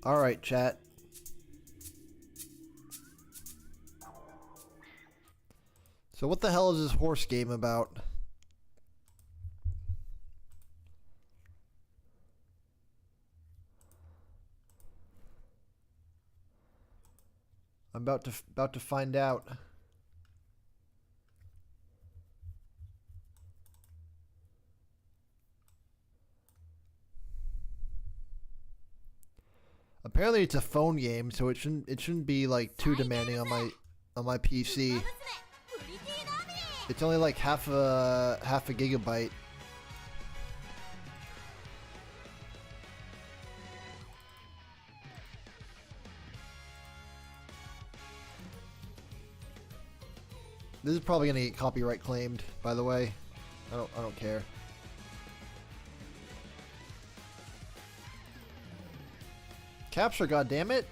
Alright, chat. So what the hell is this horse game about? I'm about to find out. Apparently it's a phone game, so it shouldn't be like too demanding on my PC. It's only like half a gigabyte. This is probably gonna get copyright claimed, by the way. I don't care. Capture, goddammit!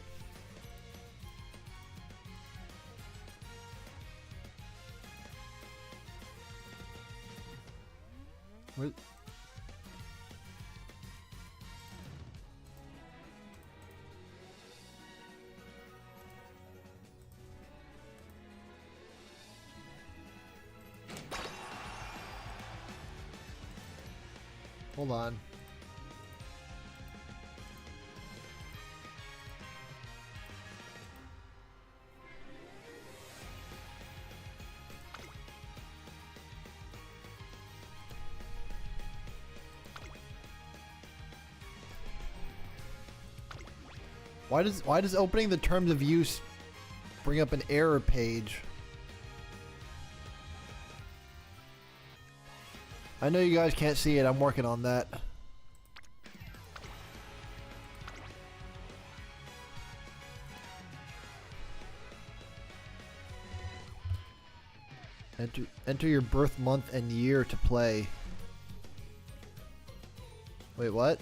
Where? Hold on. Why does opening the terms of use bring up an error page? I know you guys can't see it. I'm working on that. Enter your birth month and year to play. Wait, what?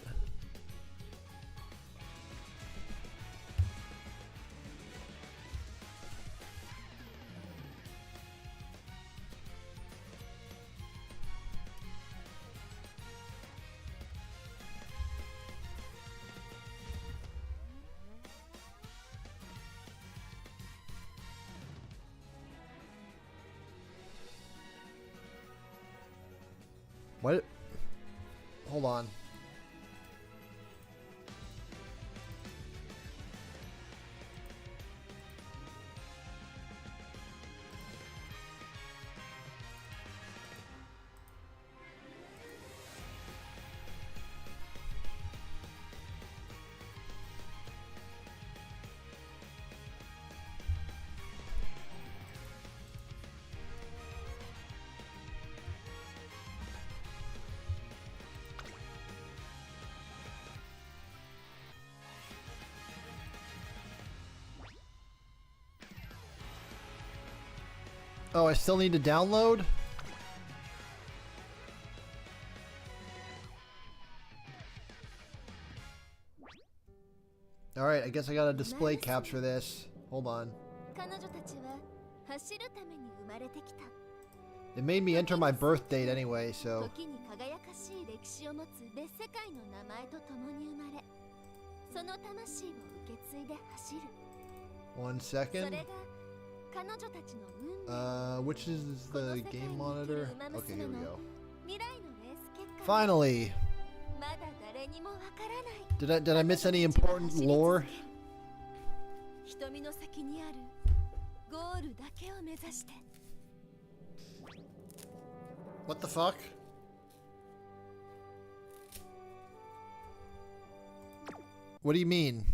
What? Hold on. Oh, I still need to download? Alright, I guess I gotta display capture this. Hold on. It made me enter my birth date anyway, so... 1 second. Which is the game monitor? Okay, here we go. Finally! Did I miss any important lore? What the fuck? What do you mean?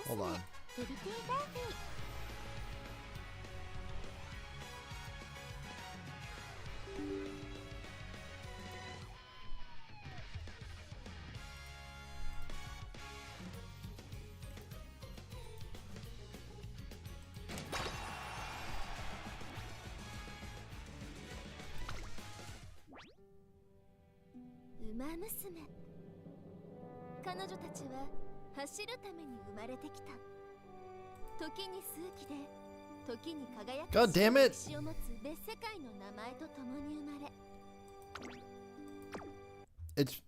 Hold on. God damn it!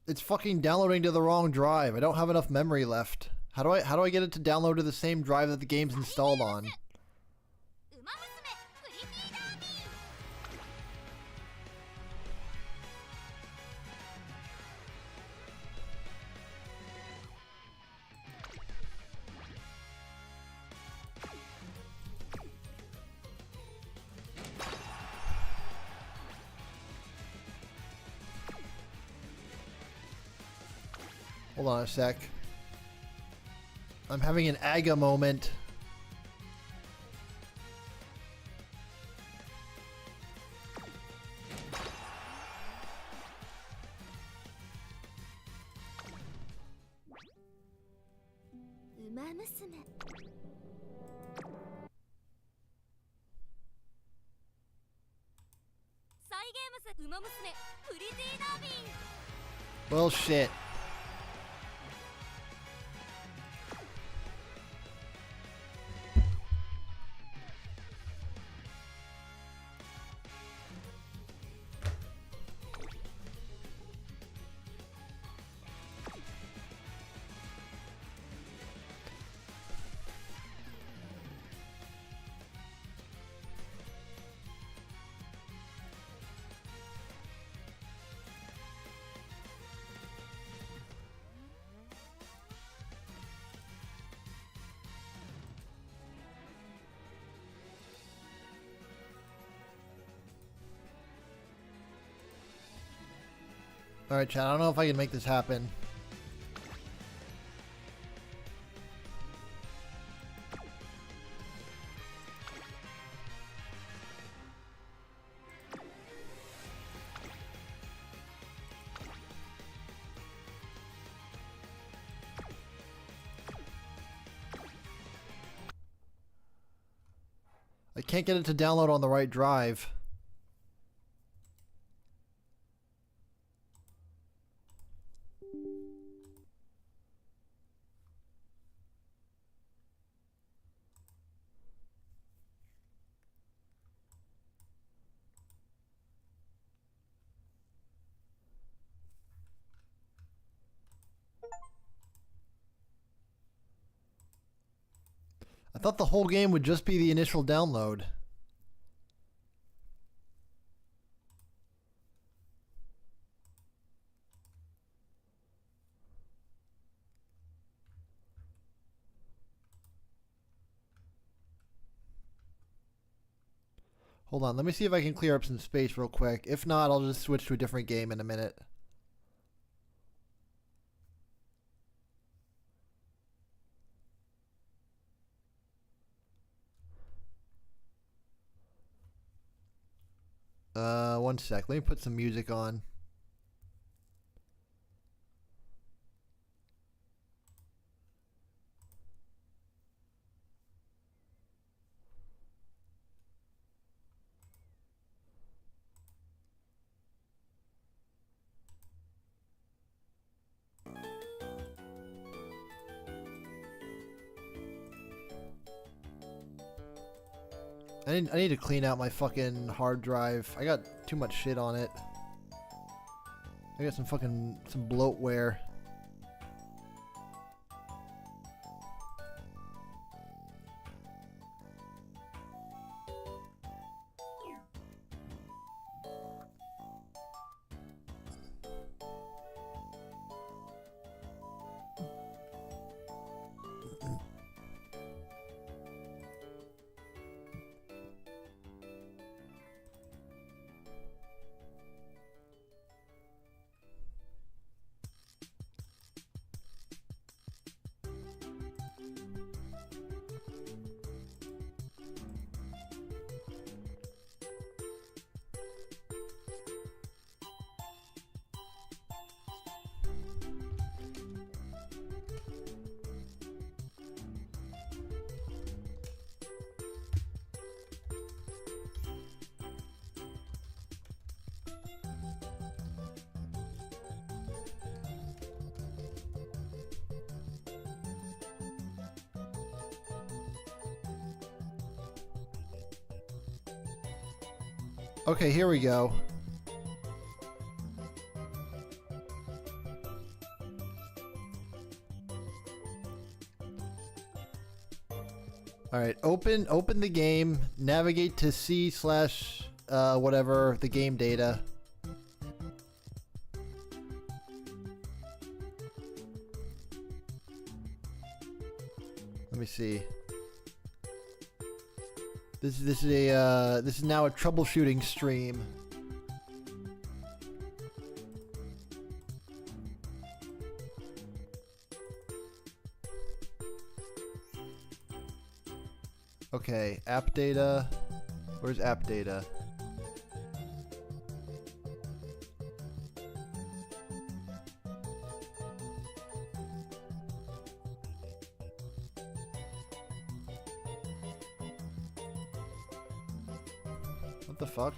It's fucking downloading to the wrong drive. I don't have enough memory left. How do I get it to download to the same drive that the game's installed on? Hold on a sec. I'm having an AGA moment. Well, shit. Alright, chat, I don't know if I can make this happen. I can't get it to download on the right drive. I thought the whole game would just be the initial download. Hold on, let me see if I can clear up some space real quick. If not, I'll just switch to a different game in a minute. One sec. Let me put some music on. I need to clean out my fucking hard drive. I got too much shit on it. I got some bloatware. Okay, here we go. Alright, open the game, navigate to C slash whatever, the game data. Let me see. This is now a troubleshooting stream. Okay, app data. Where's app data? What the fuck?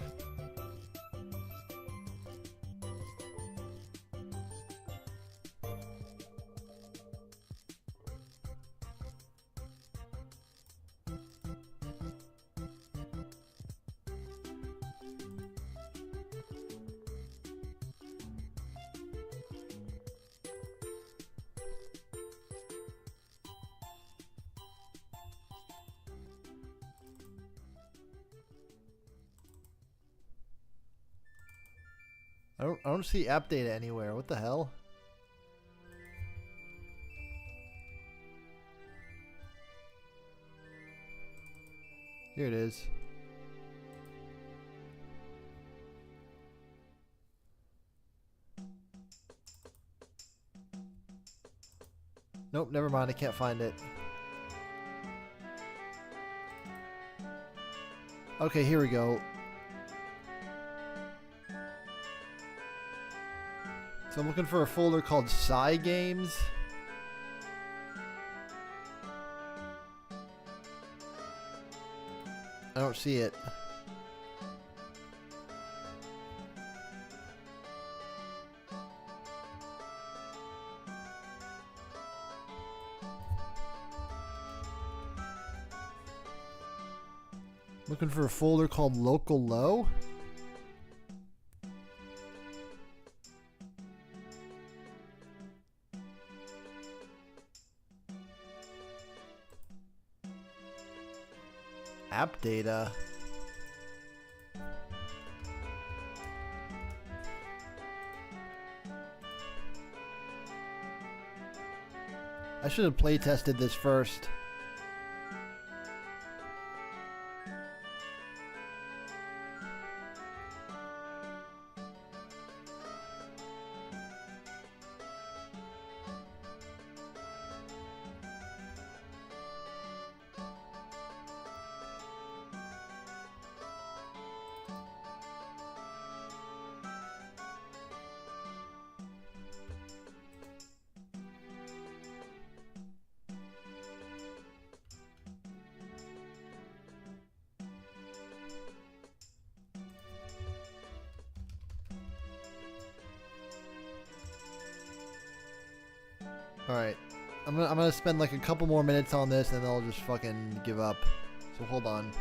I don't see app data anywhere. What the hell? Here it is. Nope, never mind. I can't find it. Okay, here we go. So I'm looking for a folder called Psy Games. I don't see it. Looking for a folder called Local Low. App data. I should have play tested this first. Alright. I'm gonna spend like a couple more minutes on this and then I'll just fucking give up. So hold on.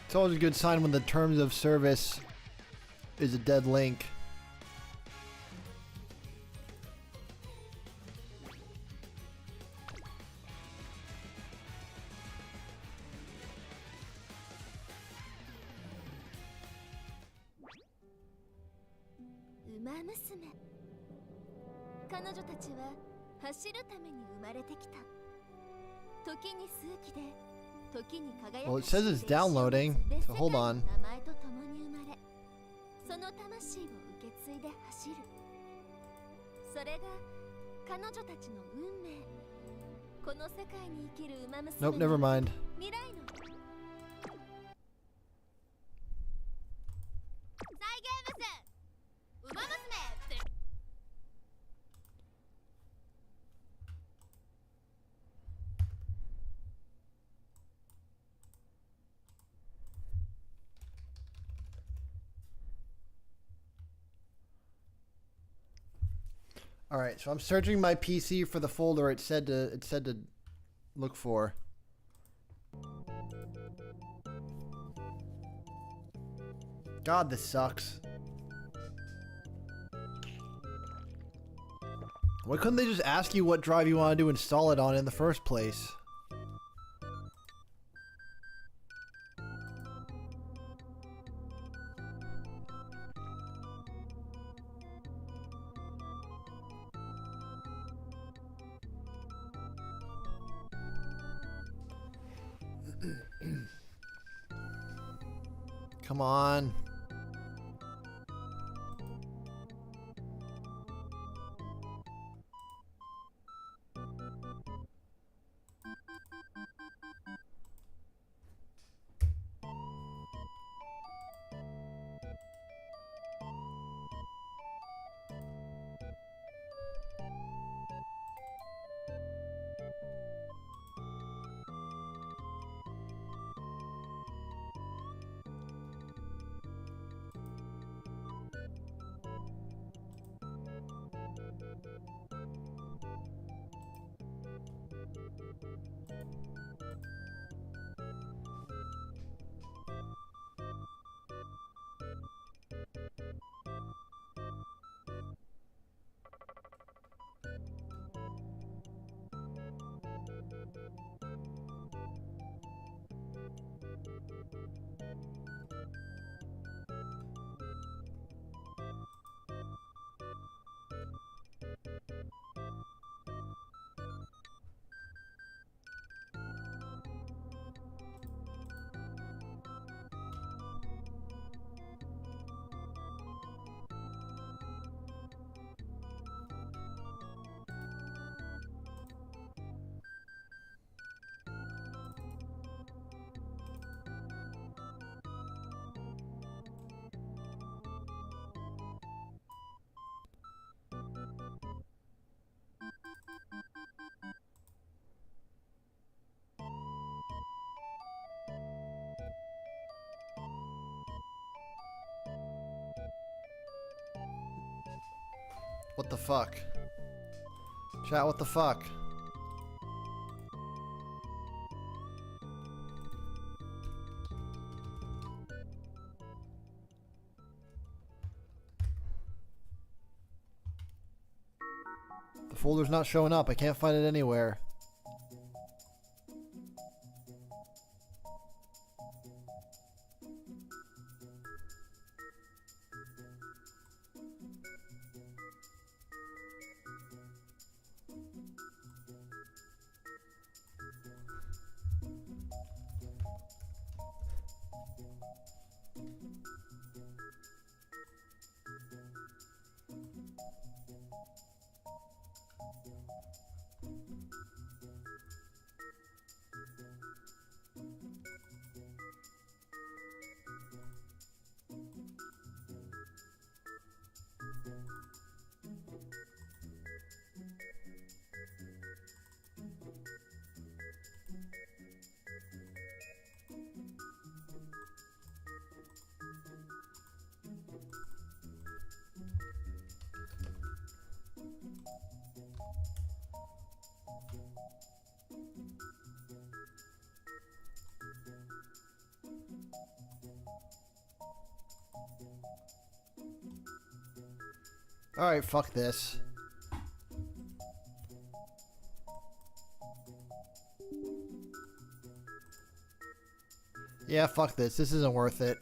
It's always a good sign when the terms of service is a dead link. Well, it says it's downloading, so hold on. Nope, never mind. All right, so I'm searching my PC for the folder it said to look for. God, this sucks. Why couldn't they just ask you what drive you wanted to install it on in the first place? Come on. What the fuck? Chat, what the fuck? The folder's not showing up. I can't find it anywhere. Alright, fuck this. Yeah, fuck this. This isn't worth it.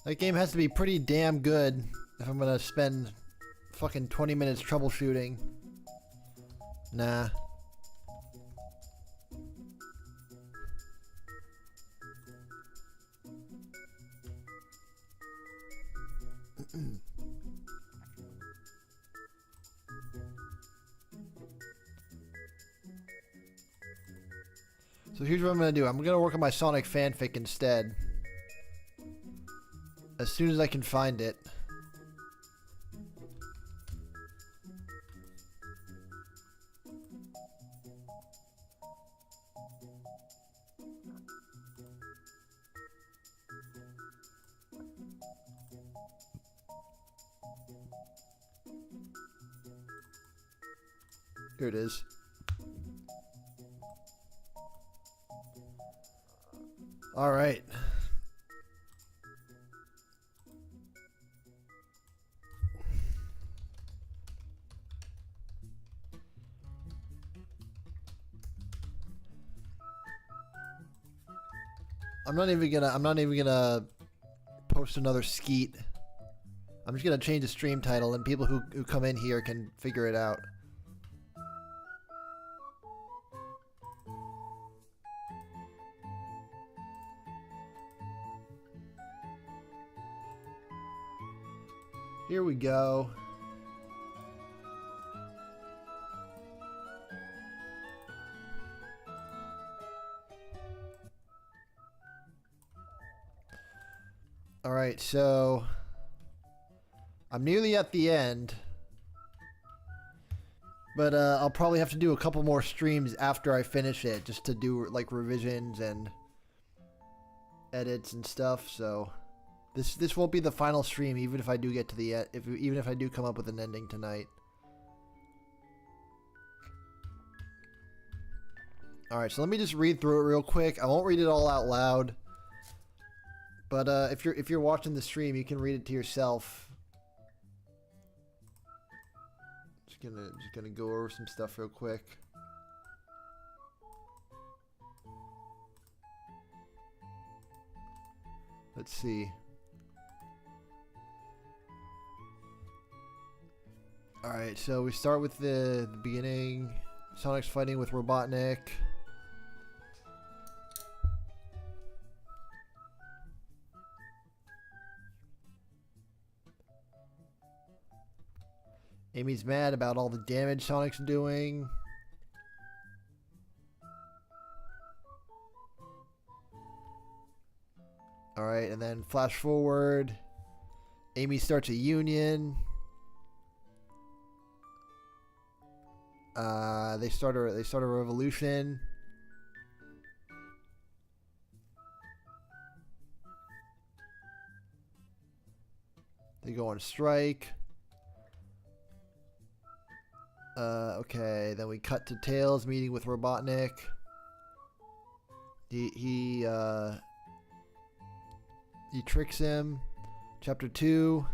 That game has to be pretty damn good if I'm gonna spend fucking 20 minutes troubleshooting. Nah. So here's what I'm gonna do. I'm gonna work on my Sonic fanfic instead. As soon as I can find it. Here it is. All right. I'm not even gonna post another skeet. I'm just gonna change the stream title and people who come in here can figure it out. Here we go. All right, so I'm nearly at the end, but I'll probably have to do a couple more streams after I finish it, just to do like revisions and edits and stuff. So this won't be the final stream, even if I do get to the even if I do come up with an ending tonight. All right, so let me just read through it real quick. I won't read it all out loud. But if you're watching the stream, you can read it to yourself. Just gonna go over some stuff real quick. Let's see. All right, so we start with the beginning. Sonic's fighting with Robotnik. Amy's mad about all the damage Sonic's doing. Alright, and then flash forward. Amy starts a union. They start a revolution. They go on strike. Okay, then we cut to Tails meeting with Robotnik. He tricks him. Chapter 2.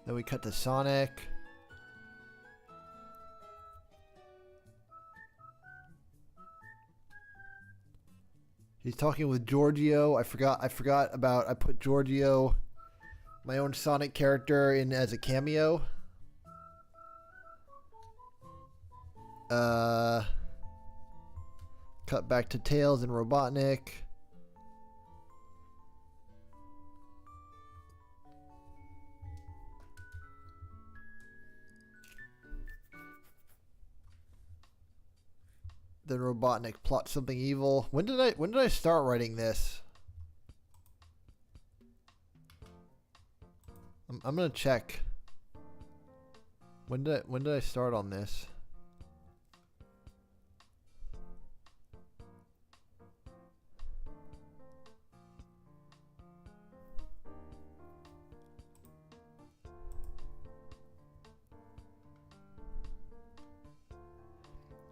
Then we cut to Sonic. He's talking with Giorgio. I forgot about I put Giorgio, my own Sonic character, in as a cameo. Cut back to Tails and Robotnik. Then Robotnik plots something evil. When did I start writing this? I'm gonna check. When did I start on this?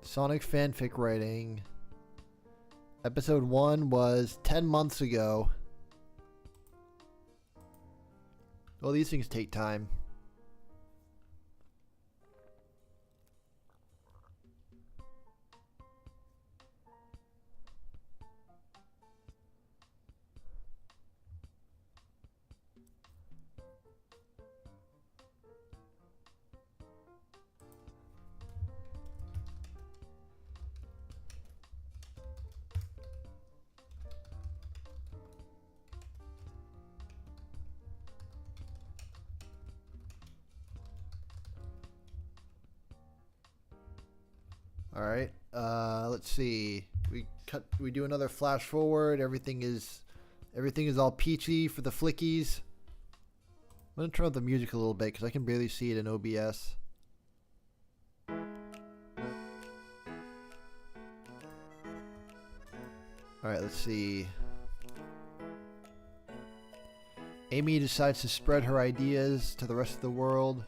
Sonic fanfic writing. Episode 1 was 10 months ago. Well, these things take time. Alright, let's see. We do another flash forward. Everything is all peachy for the flickies. I'm gonna turn up the music a little bit because I can barely see it in OBS. Alright, let's see. Amy decides to spread her ideas to the rest of the world.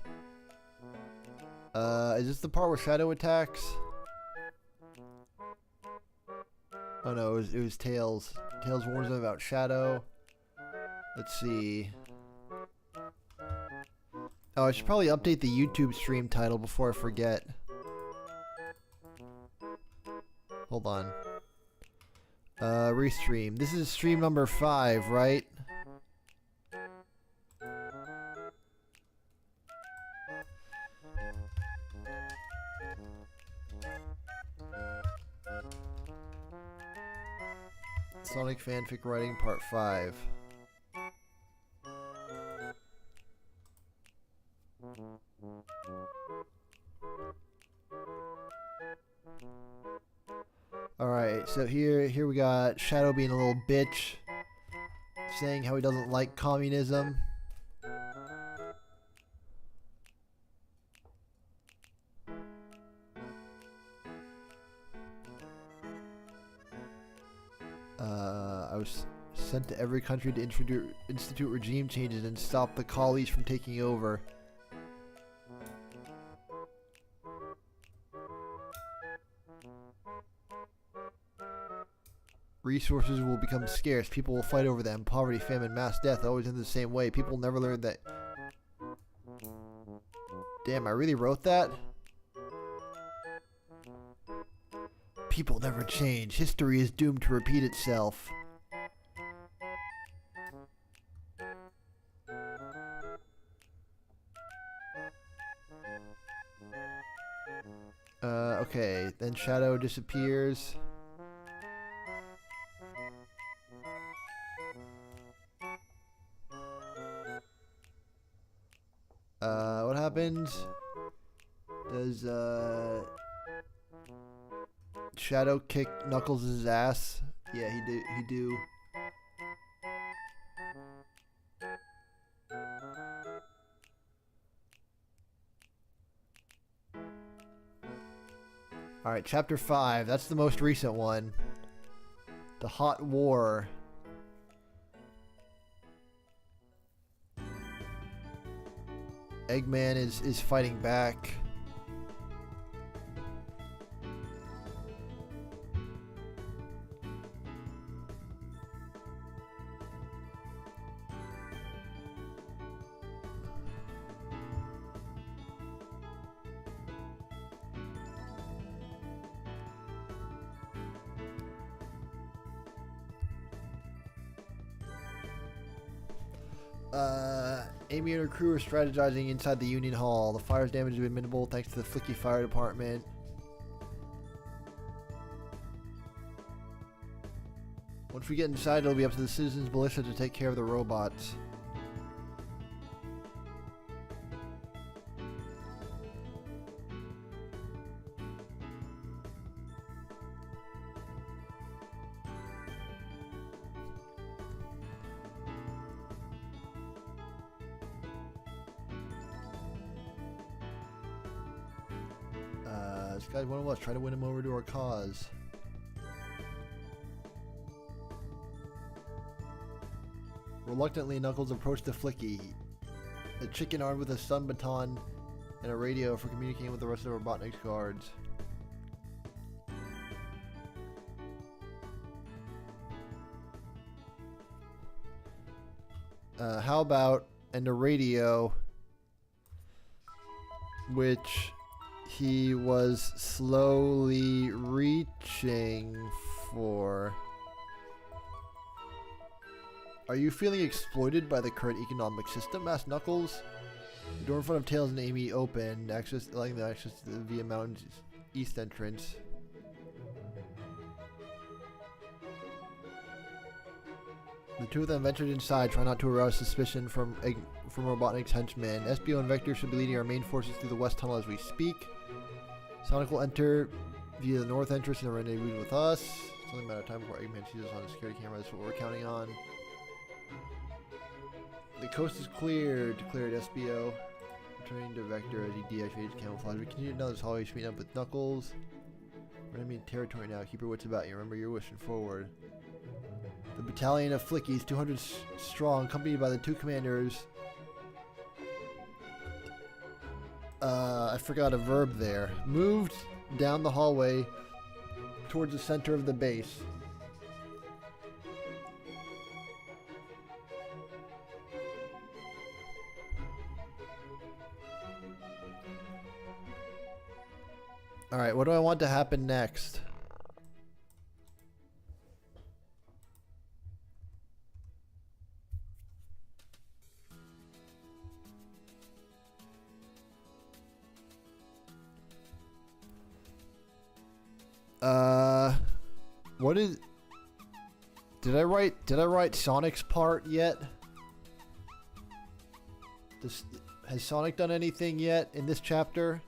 Is this the part where Shadow attacks? Oh no, it was Tails. Tails warns them about Shadow. Let's see. Oh, I should probably update the YouTube stream title before I forget. Hold on. Restream. This is stream number 5, right? Sonic Fanfic Writing Part 5. Alright, so here we got Shadow being a little bitch, saying how he doesn't like communism. I was sent to every country to institute regime changes and stop the collies from taking over. Resources will become scarce. People will fight over them. Poverty, famine, mass death, always in the same way. People never learn that. Damn, I really wrote that? People never change. History is doomed to repeat itself. Okay, then Shadow disappears. What happens? Does, Shadow kick Knuckles' ass? Yeah, he do. Alright, Chapter 5. That's the most recent one. The Hot War. Eggman is fighting back. Amy and her crew are strategizing inside the Union Hall. The fire's damage has been minimal thanks to the Flicky Fire Department. Once we get inside, it'll be up to the Citizens Militia to take care of the robots. This guy's one of us. Try to win him over to our cause. Reluctantly, Knuckles approached the Flicky, a chicken armed with a stun baton and a radio for communicating with the rest of Robotnik's guards. How about, and a radio, which he was slowly reaching for. Are you feeling exploited by the current economic system? Asked Knuckles. The door in front of Tails and Amy opened, allowing them access to the Via Mountain's east entrance. The two of them ventured inside, trying not to arouse suspicion from Robotnik's henchmen. SBO and Vector should be leading our main forces through the west tunnel as we speak. Sonic will enter via the north entrance and rendezvous with us. It's only a matter of time before Eggman sees us on the security camera. That's what we're counting on. The coast is clear, declared SBO. Returning to Vector as he deactivates camouflage. We continue down this hallway, meeting up with Knuckles. We're enemy territory now. Keep your wits about you. Remember, you're wishing forward. The battalion of Flickies, 200 strong, accompanied by the two commanders. I forgot a verb there. Moved down the hallway towards the center of the base. Alright, what do I want to happen next? What is... Did I write Sonic's part yet? Has Sonic done anything yet in this chapter?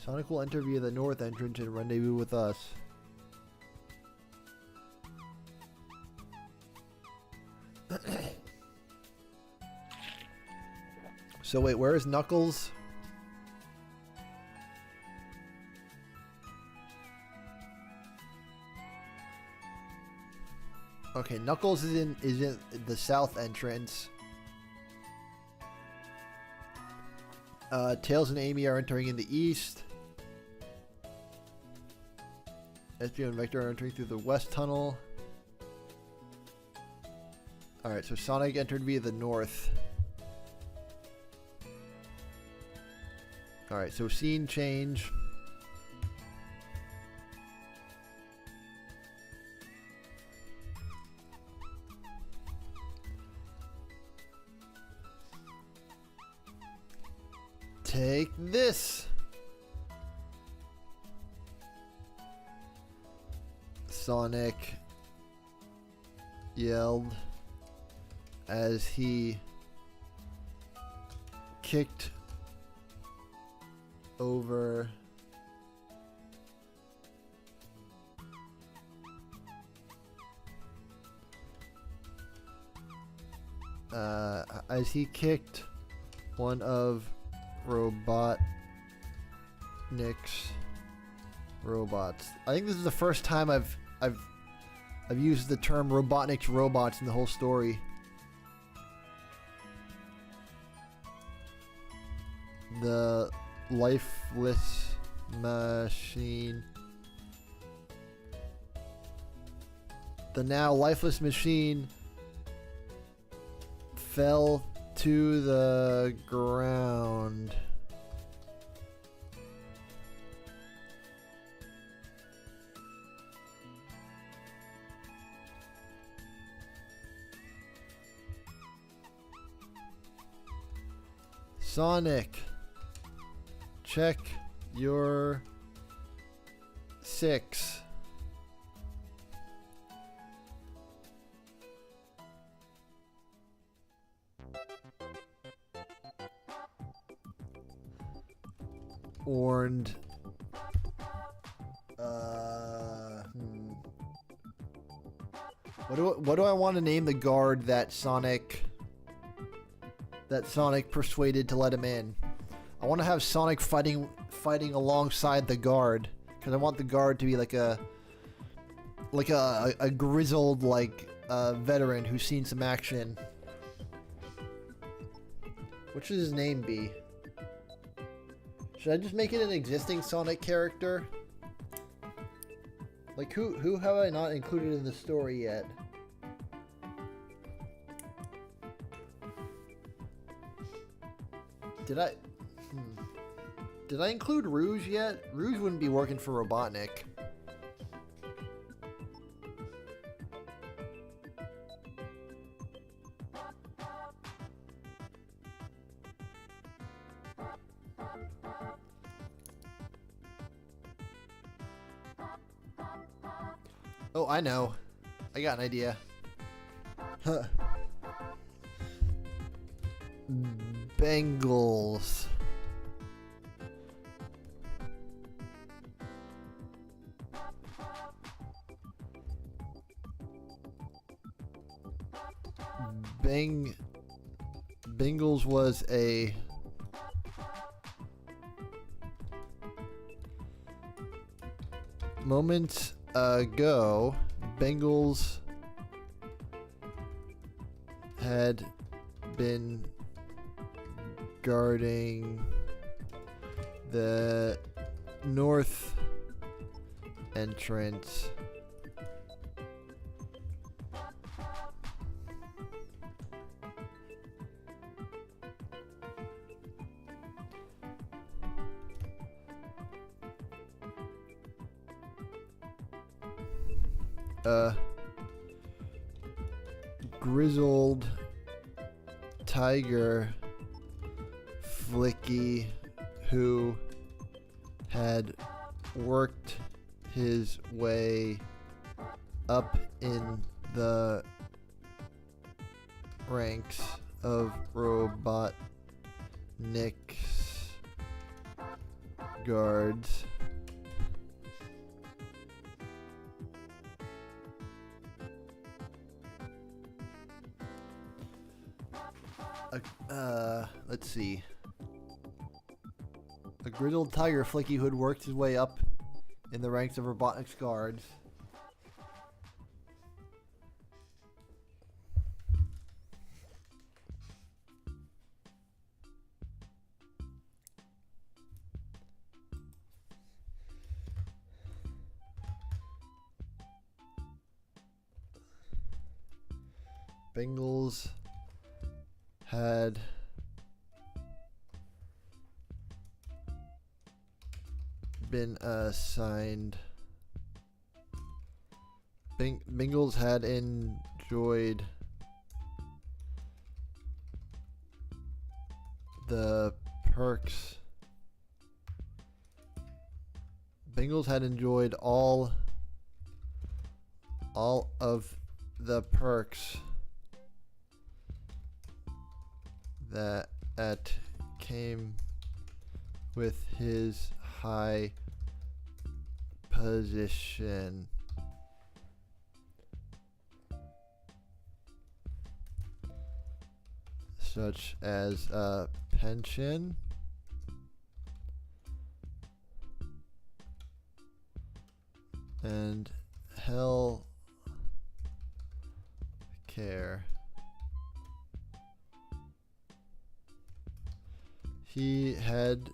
Sonic will enter via the north entrance and rendezvous with us. So wait, where is Knuckles? Okay, Knuckles is in the south entrance. Tails and Amy are entering in the east. SPO and Vector are entering through the west tunnel. Alright, so Sonic entered via the north. Alright, so scene change. Take this! Sonic yelled as he kicked over one of Robotnik's robots. I think this is the first time I've used the term Robotnik's robots in the whole story. The lifeless machine. The now lifeless machine fell to the ground. Sonic, check your 6. Warned. What do I want to name the guard that Sonic persuaded to let him in? I want to have Sonic fighting alongside the guard, because I want the guard to be like a grizzled veteran who's seen some action. What should his name be? Should I just make it an existing Sonic character? Like who have I not included in the story yet? Did I include Rouge yet? Rouge wouldn't be working for Robotnik. Oh, I know. I got an idea. Huh. Bengals. Bengals was a moment ago. Bengals had been guarding the north entrance. Grizzled tiger Flicky, who had worked his way up in the ranks of Robotnik's guards. Let's see. A grizzled tiger Flicky who had worked his way up in the ranks of Robotnik's guards. Bengals had been assigned. Bengals had enjoyed the perks. Bengals had enjoyed all of the perks that came with his high position. Such as a pension, and health care. He had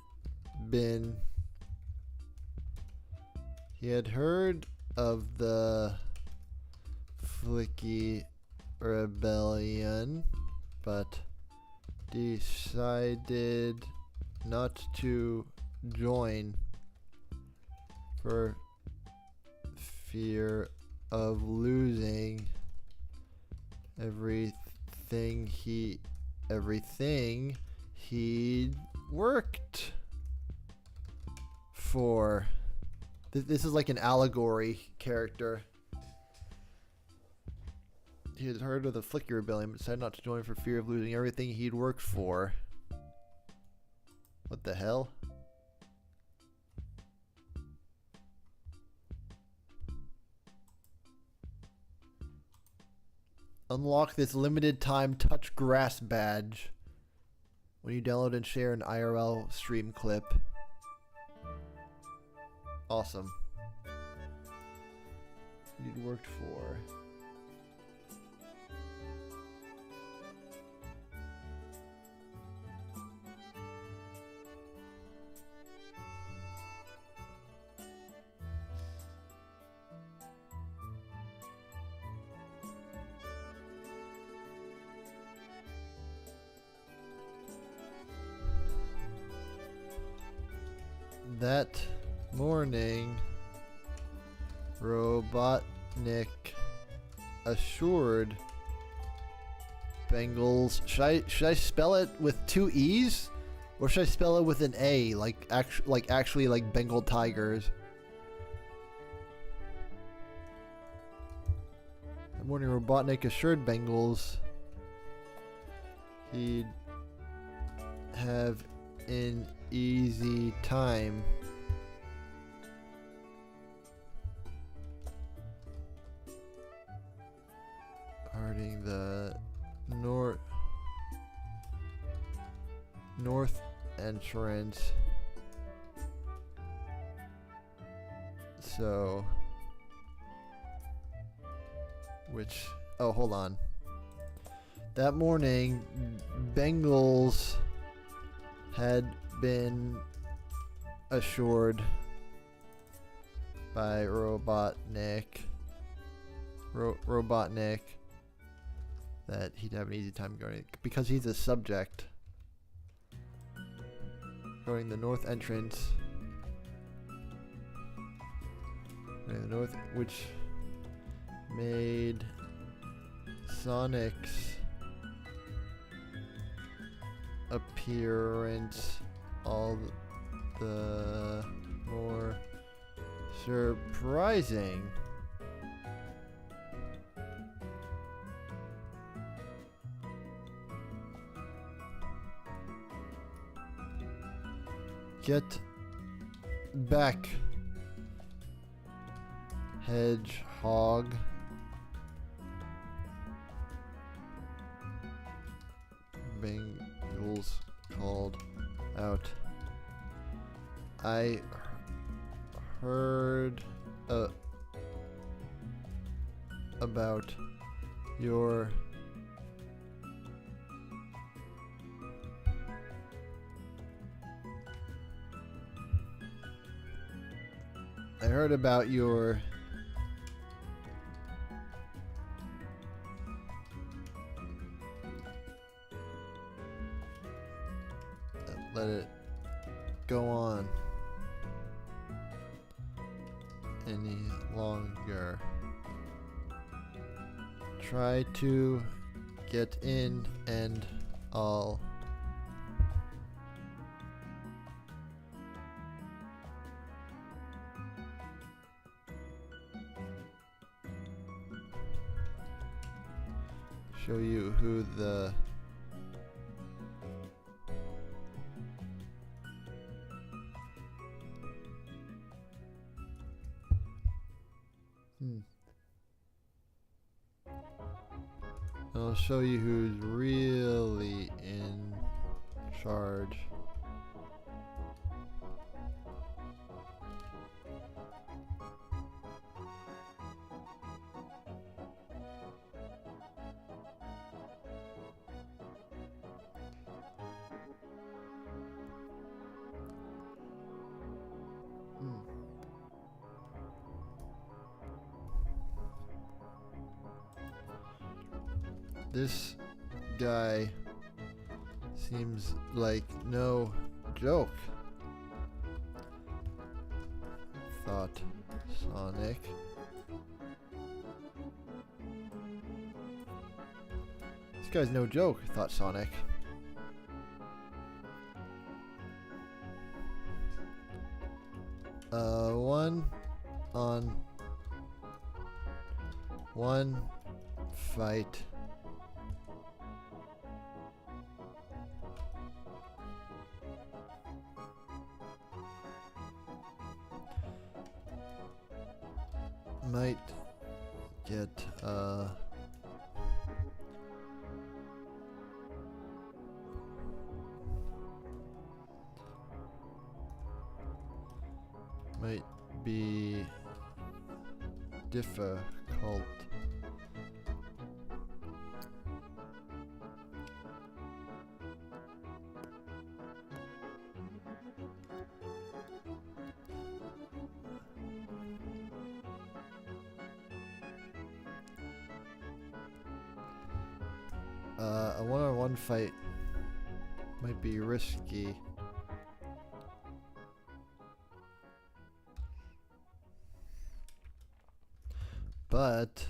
heard of the Flicky Rebellion, but decided not to join for fear of losing everything he'd worked for. This is like an allegory character. He had heard of the Flicky Rebellion, but decided not to join for fear of losing everything he'd worked for. What the hell? Unlock this limited time touch grass badge when you download and share an IRL stream clip. Awesome. You'd worked for. That morning, Robotnik assured Bengals. Should I spell it with 2 E's, or should I spell it with an A, like actually like Bengal tigers? morning, Robotnik assured Bengals he'd have an easy time guarding the north entrance. So, oh, hold on. That morning, Bengals had been assured by Robotnik that he'd have an easy time going because he's a subject. Going the north entrance. Going the north, which made Sonic's appearance all the more surprising. Get back, Hedgehog. Bengals called out. I heard about your let it go on any longer. Try to get in and I'll show you who the I'll show you who's really in charge. This guy seems like no joke, thought Sonic. This guy's no joke, thought Sonic. One fight. Might get might be difficult. A one-on-one fight might be risky. But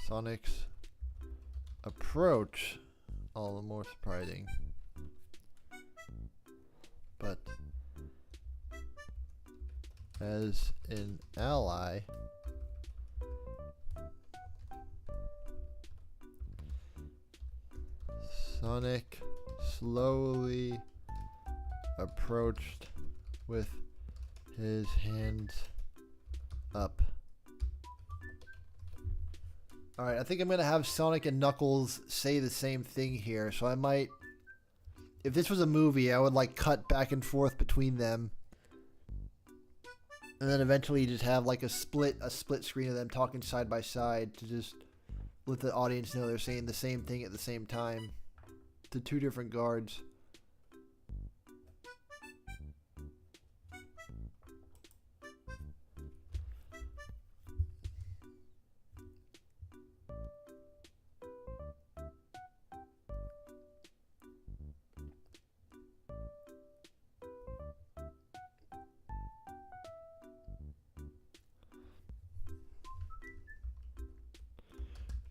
Sonic's approach approach, all the more surprising. But as an ally, Sonic slowly approached with his hands up. Alright, I think I'm going to have Sonic and Knuckles say the same thing here. So I might, if this was a movie, I would like cut back and forth between them. And then eventually just have like a split screen of them talking side by side to just let the audience know they're saying the same thing at the same time to two different guards.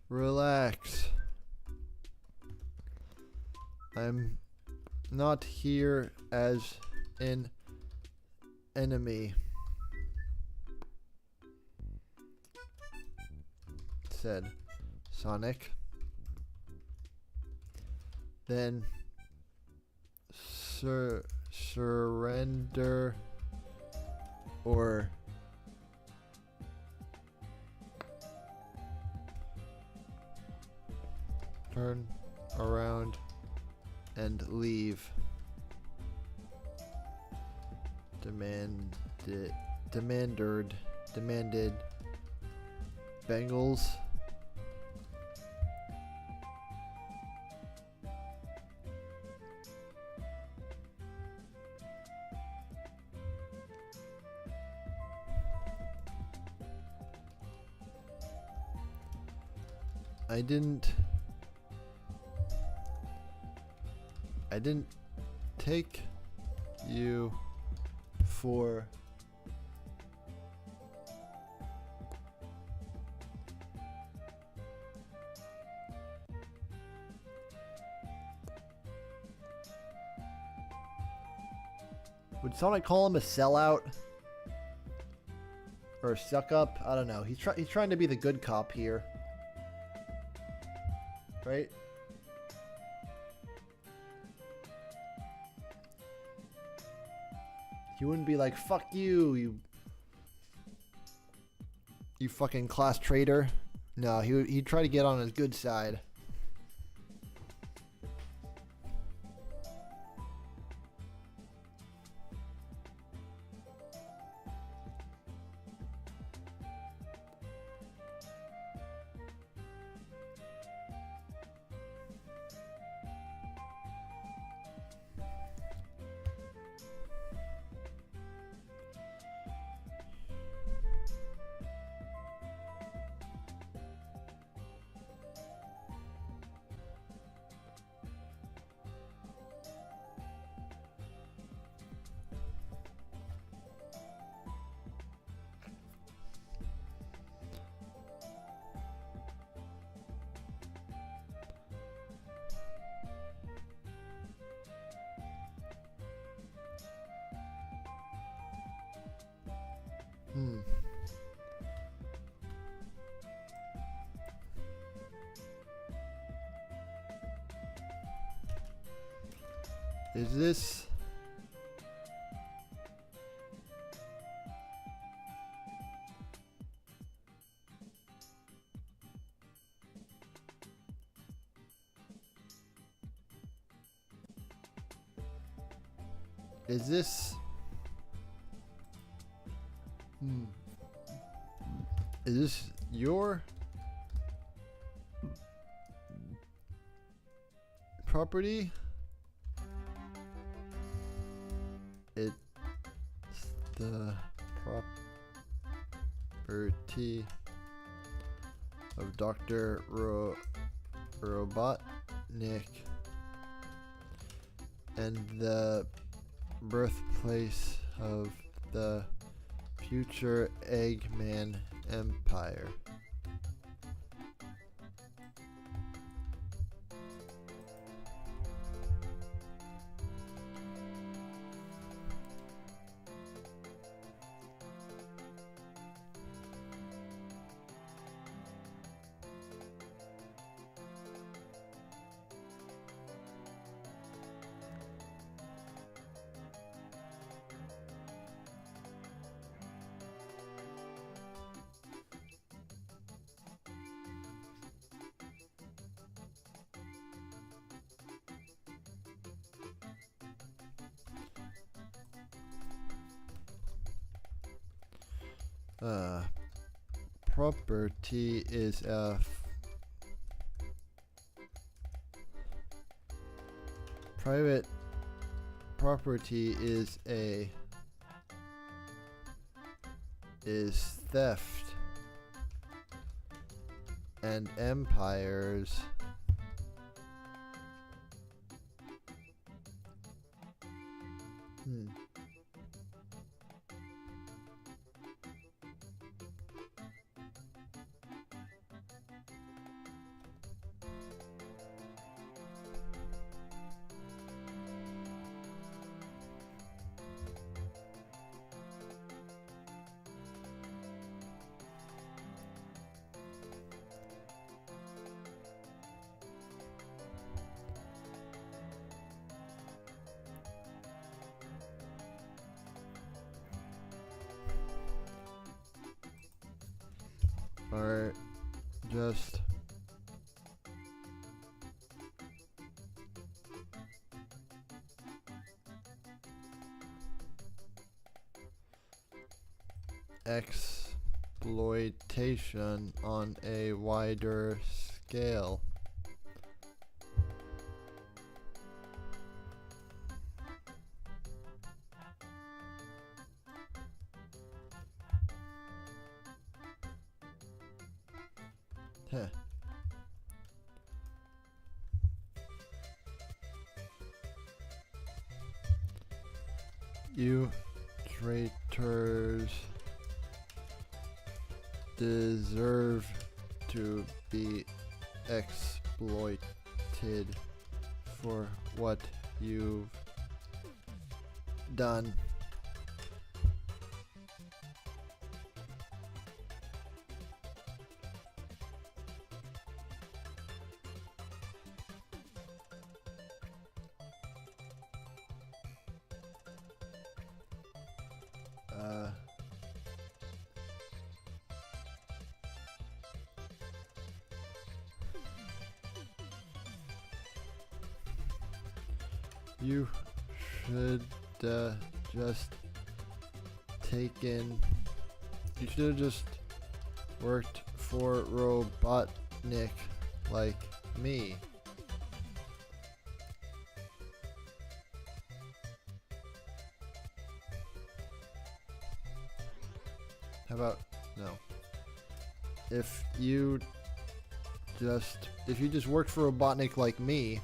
Relax. I'm not here as an enemy, said Sonic. Then surrender or turn around and leave. Demanded Bengals. I didn't take you for would Sonic call him a sellout or a suck up? I don't know. He's trying to be the good cop here, right? He wouldn't be like, fuck you, you fucking class traitor. No, he'd try to get on his good side. Is this is this your property? It's the property of Dr. Robotnik and the birthplace of the future Eggman Empire. property is a private property is theft, and empires are just exploitation on a wider scale. Huh. You traitors deserve to be exploited for what you've done. You should just taken. You should have just worked for Robotnik like me. How about no? If you just worked for Robotnik like me,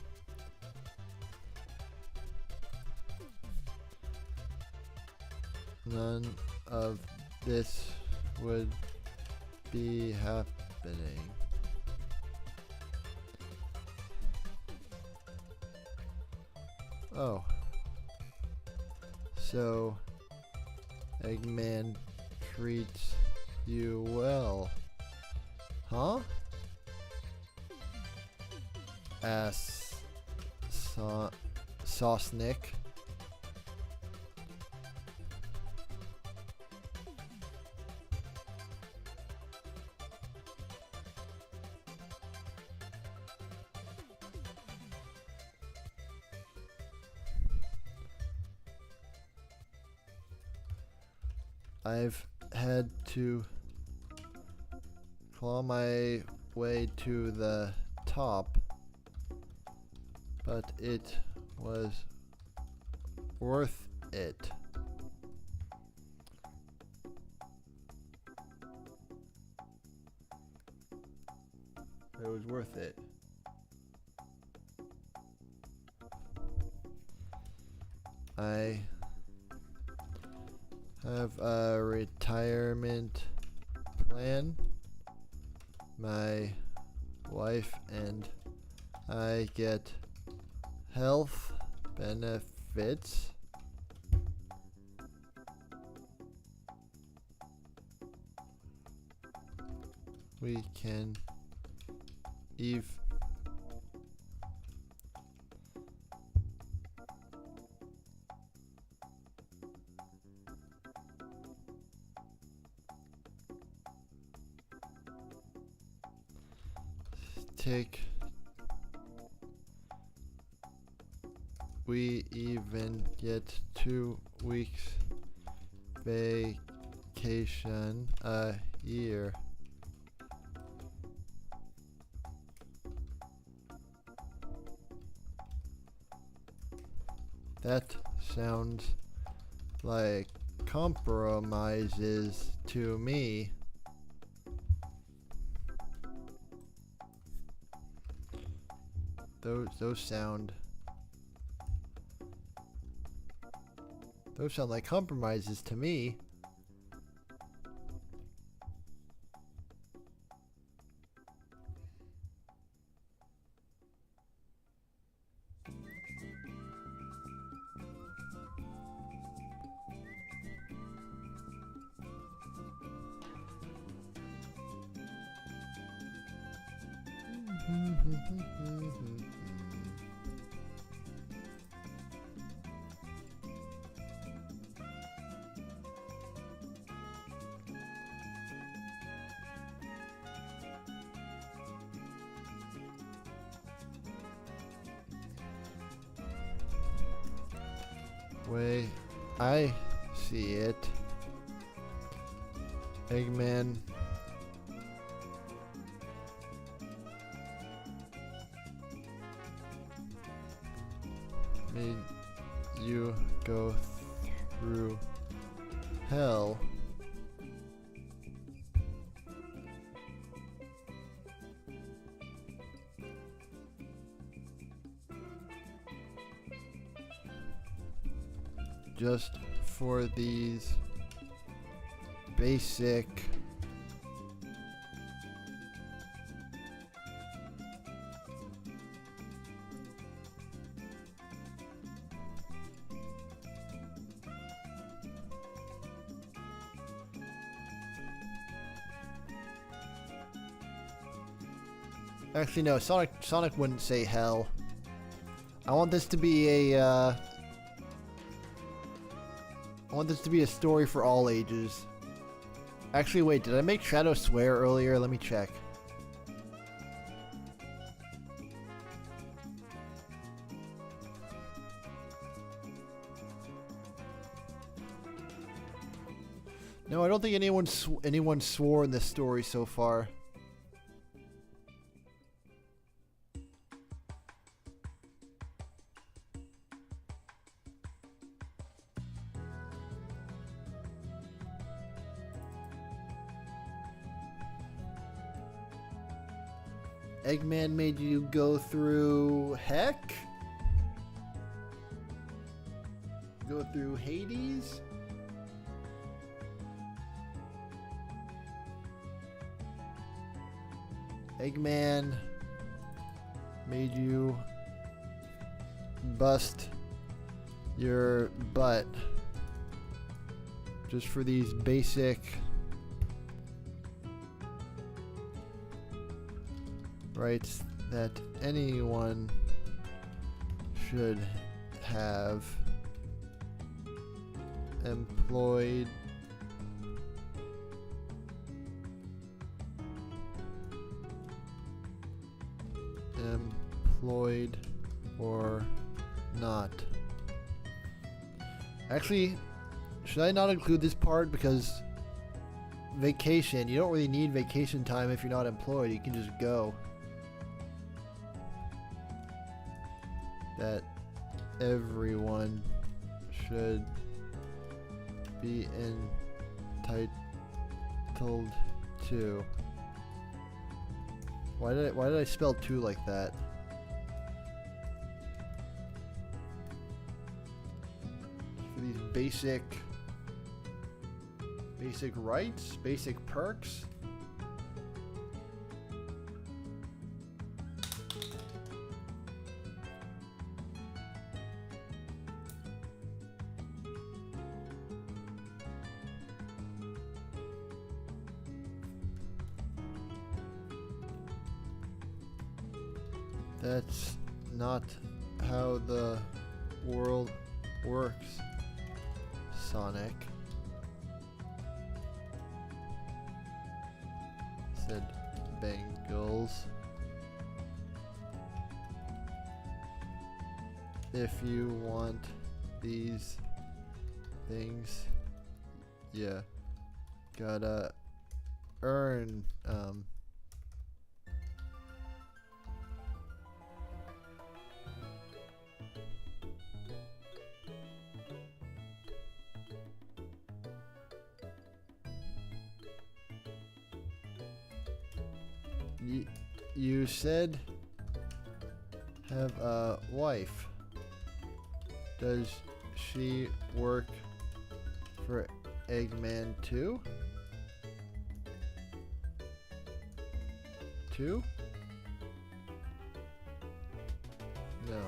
none of this would be happening. Oh. So, Eggman treats you well. Huh? Ass Sauce-Nick. I've had to claw my way to the top, but it was worth it. It was worth it. I have a retirement plan. My wife and I get health benefits. We can we even get 2 weeks vacation vacation a year. That sounds like compromises to me. Those sound like compromises to me. Way I see it, Eggman made you go through hell. Just for these basic Actually no, Sonic wouldn't say hell. I want this to be a I want this to be a story for all ages. Actually, wait, did I make Shadow swear earlier? Let me check. No, I don't think anyone swore in this story so far. Eggman made you go through heck? Go through Hades? Eggman made you bust your butt just for these basic rights that anyone should have. Employed or not. Actually, should I not include this part? Because vacation, you don't really need vacation time if you're not employed. You can just go. That everyone should be entitled to. Why did I spell "to" like that? For these basic rights, basic perks. That's not how the world works, Sonic, said Bengals. If you want these things, yeah, Gotta earn, you said have a wife. Does she work for Eggman too? No.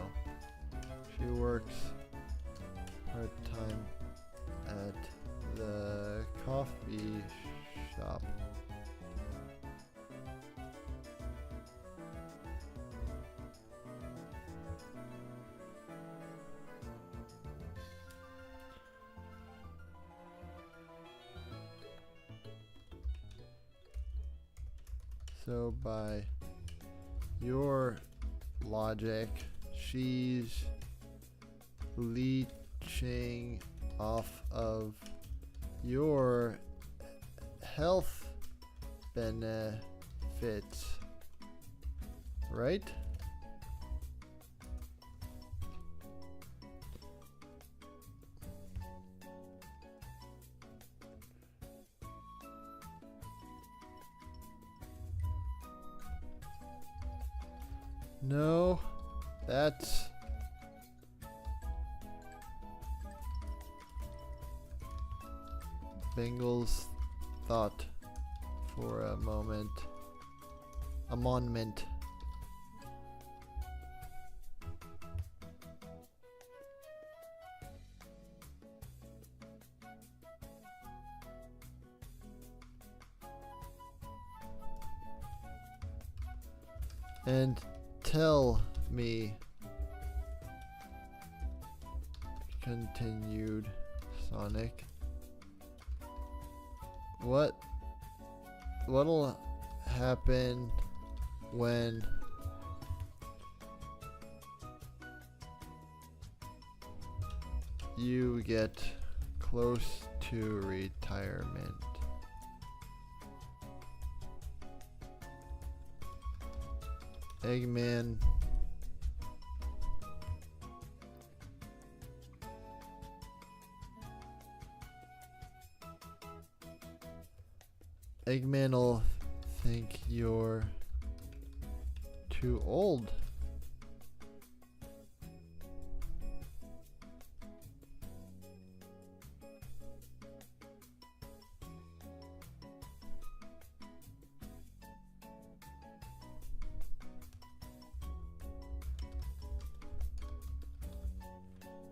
She works part-time at the coffee shop. So by your logic, she's leeching off of your health benefits, right? No, that's Bengal's thought for a moment. A monument. And tell me, continued Sonic, what'll happen when you get close to retirement? Eggman will think you're too old.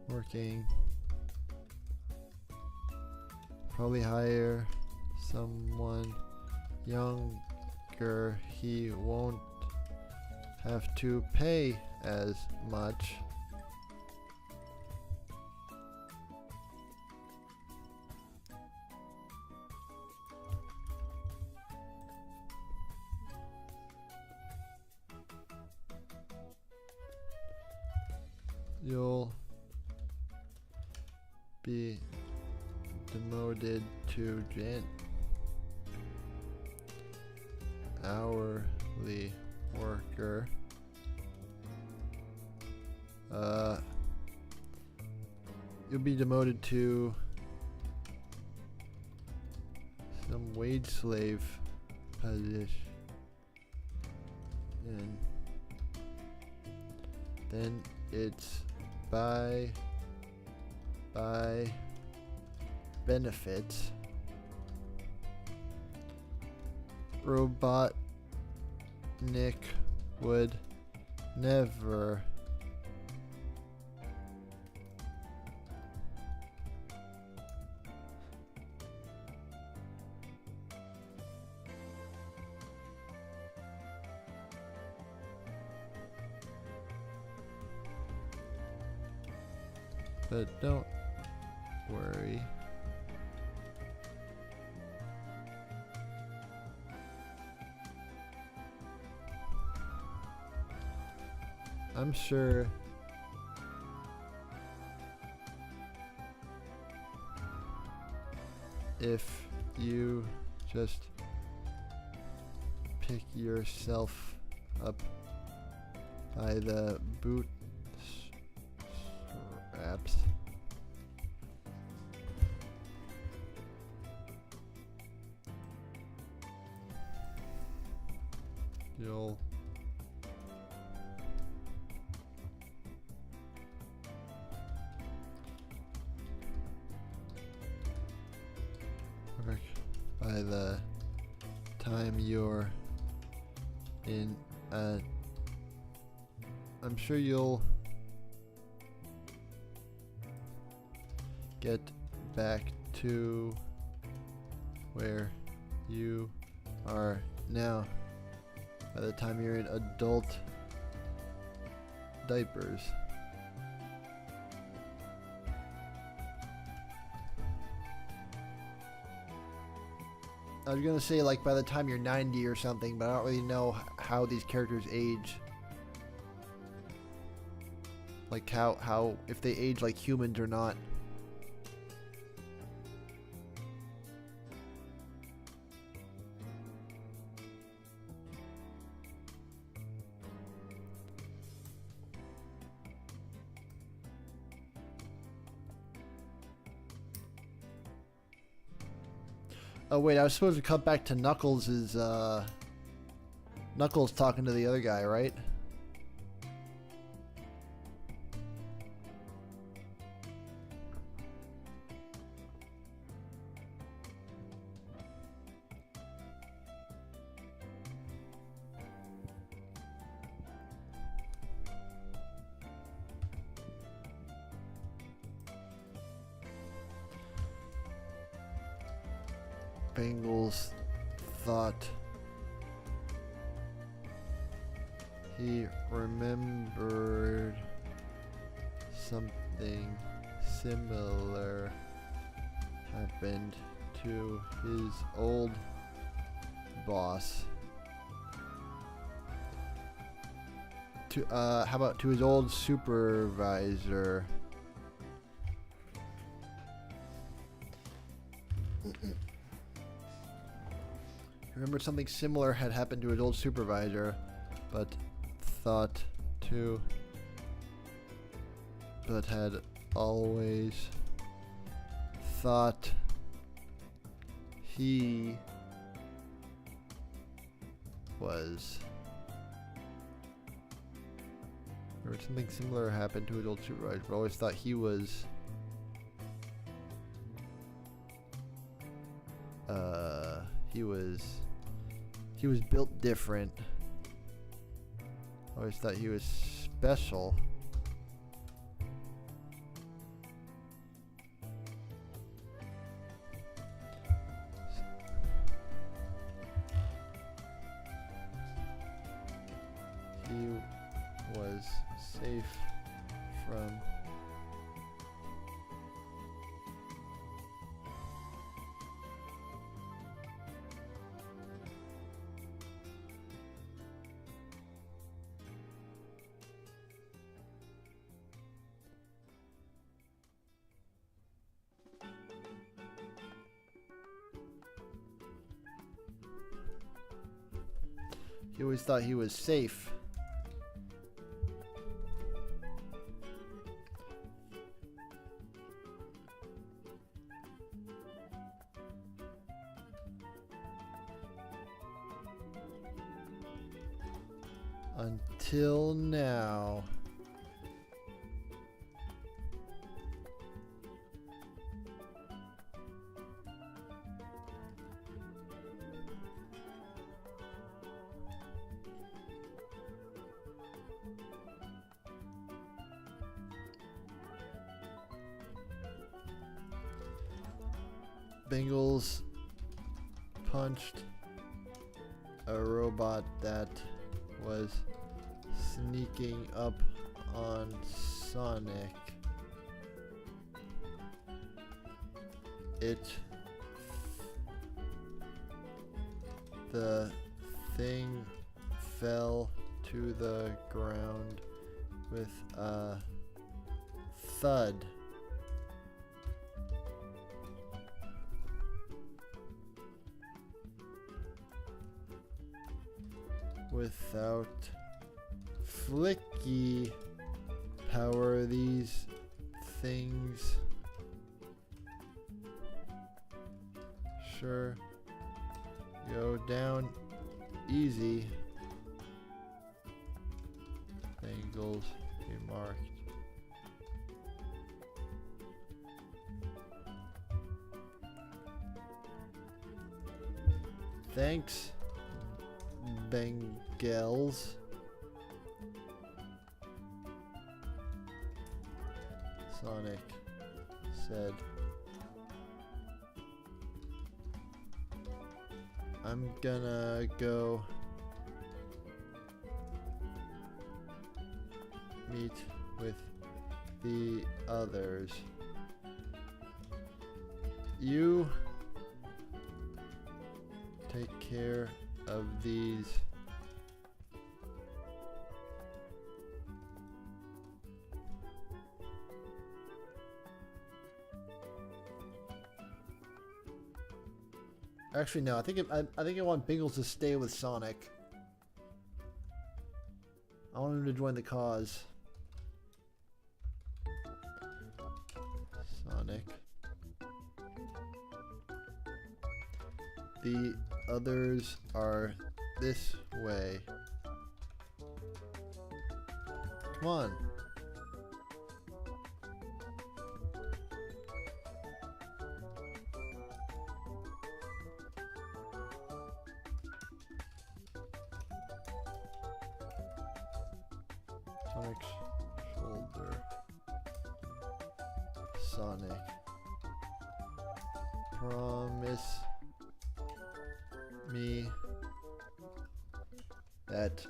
Working. Probably hire someone younger. He won't have to pay as much. You'll be demoted to hourly worker. You'll be demoted to some wage slave position. And then it's by benefits. Robotnik would never but don't worry. I'm sure if you just pick yourself up by the bootstraps. You'll work by the time you're in I'm sure you'll get back to where you are now by the time you're in adult diapers. I was gonna say like by the time you're 90 or something, but I don't really know how these characters age. Like how if they age like humans or not. Oh wait, I was supposed to cut back to Knuckles' Knuckles talking to the other guy, right? Bengals thought he remembered something similar happened to his old boss. To how about to his old supervisor? Remembered something similar had happened to his old supervisor, but had always thought he was. Remembered something similar happened to his old supervisor, but always thought he was. He was built different. Always thought he was special. He was safe from He always thought he was safe. Until now. Bengals punched a robot that was sneaking up on Sonic. The thing fell to the ground with a thud. without Flicky power these things. Sure. Go down easy. Angles be marked. Thanks, Bengals. Sonic said, I'm gonna go meet with the others. You take care of these. Actually, no. I think I want Bingles to stay with Sonic. I want him to join the cause. Sonic. The others are this way. Come on. Sonic's shoulder. Sonic. Promise me that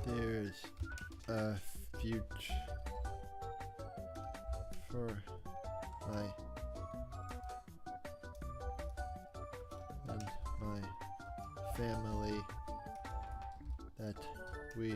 there's a future for my and my family that we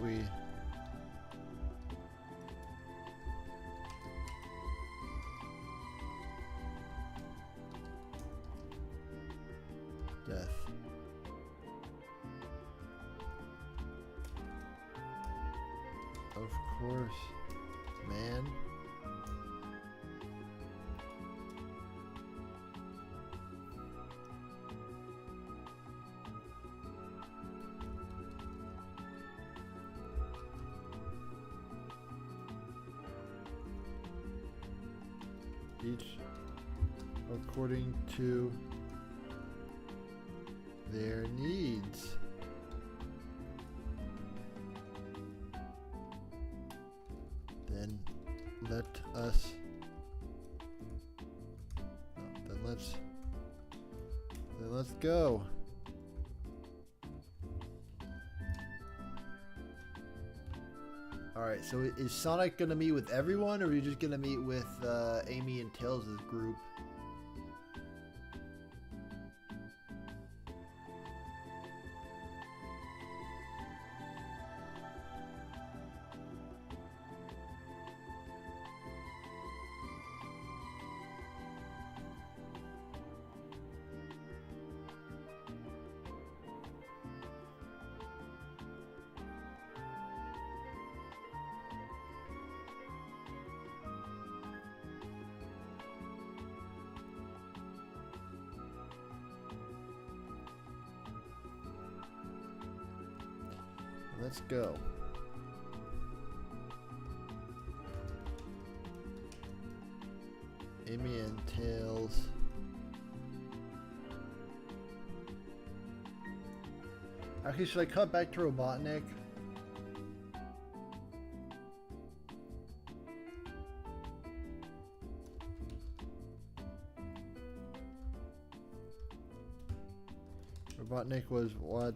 we death. Of course, man. Each according to their needs. Then let us then let's go. Alright, so is Sonic gonna meet with everyone, or are you just gonna meet with Amy and Tails' group? let's go. Amy and Tails. Actually, should I cut back to Robotnik? Robotnik was watching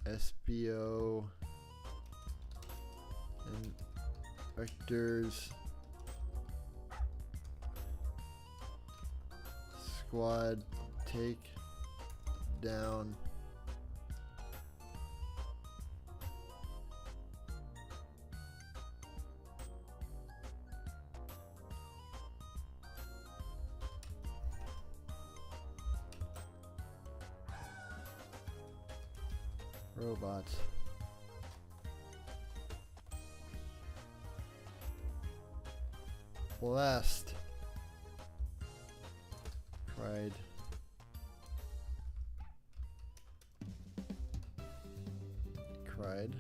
SBO and Vector's squad take down robots. Blast. Cried. Cried.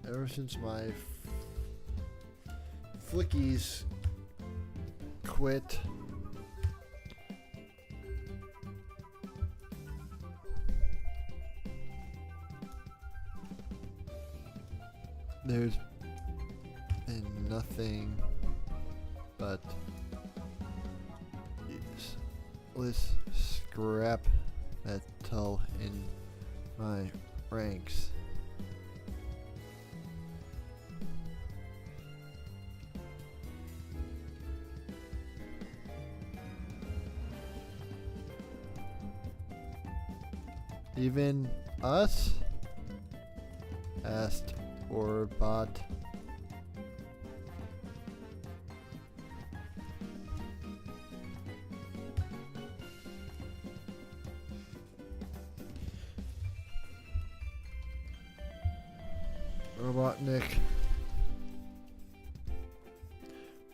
Ever since my flickies quit, there's been nothing but useless scrap metal in my ranks. Even us? Asked Orbot.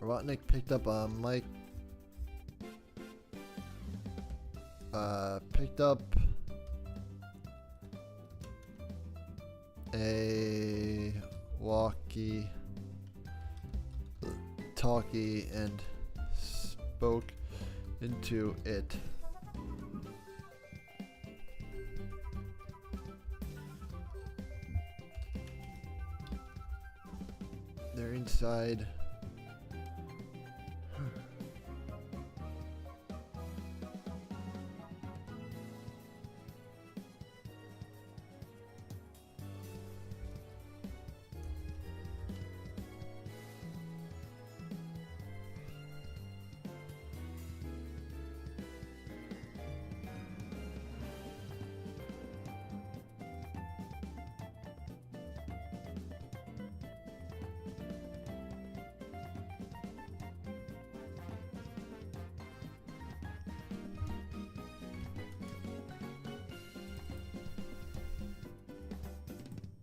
Robotnik picked up a mic. Picked up a walkie-talkie and spoke into it. They're inside.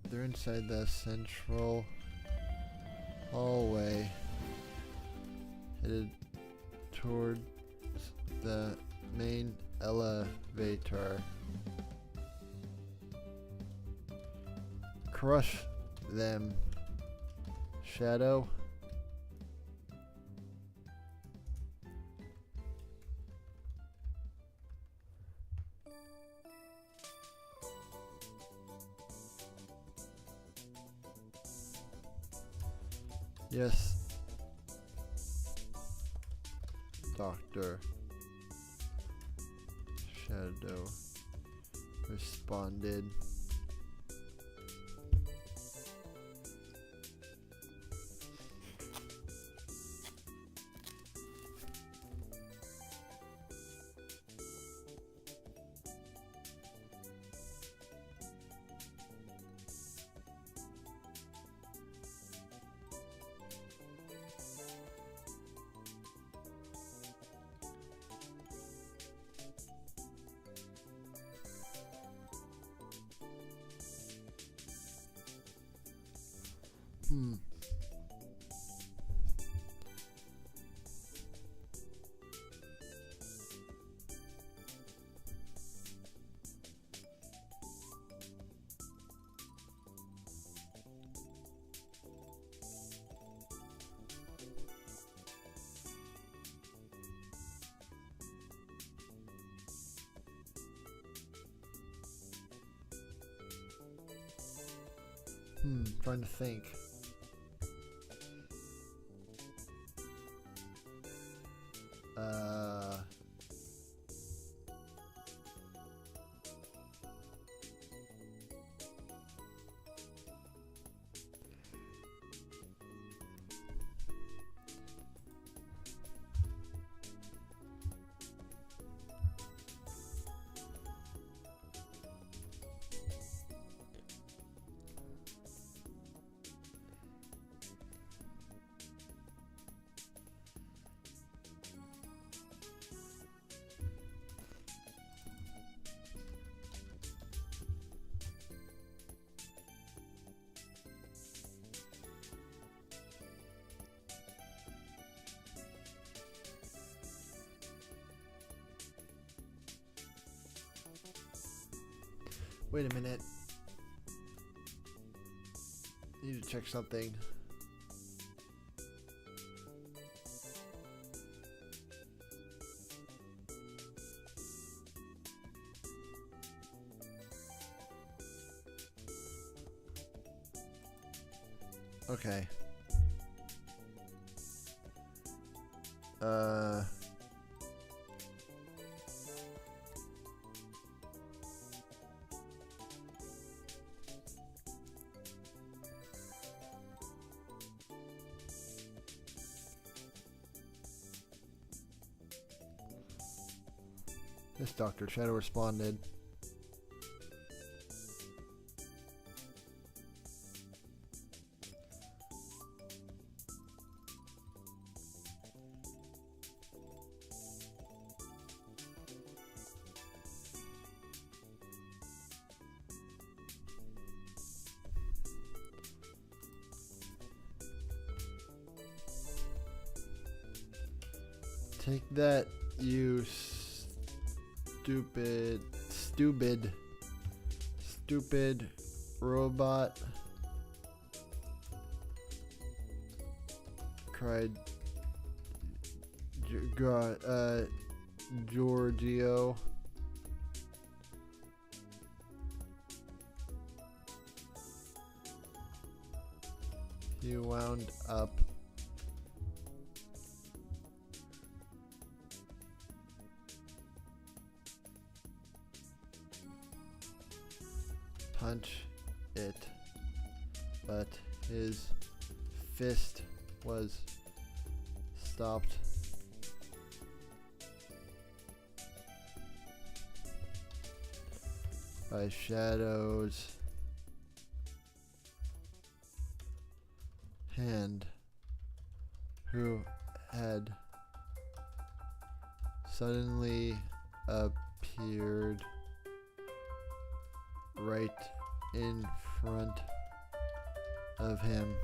They're inside the central hallway, headed towards the main elevator. Crush them, Shadow. Yes, Doctor. Shadow responded. Trying to think. Wait a minute. Need to check something. Okay. This Dr. Shadow responded. Take that, you stupid robot, cried Giorgio. He wound up punch it, but his fist was stopped by Shadow's hand, who had suddenly appeared right in front of him.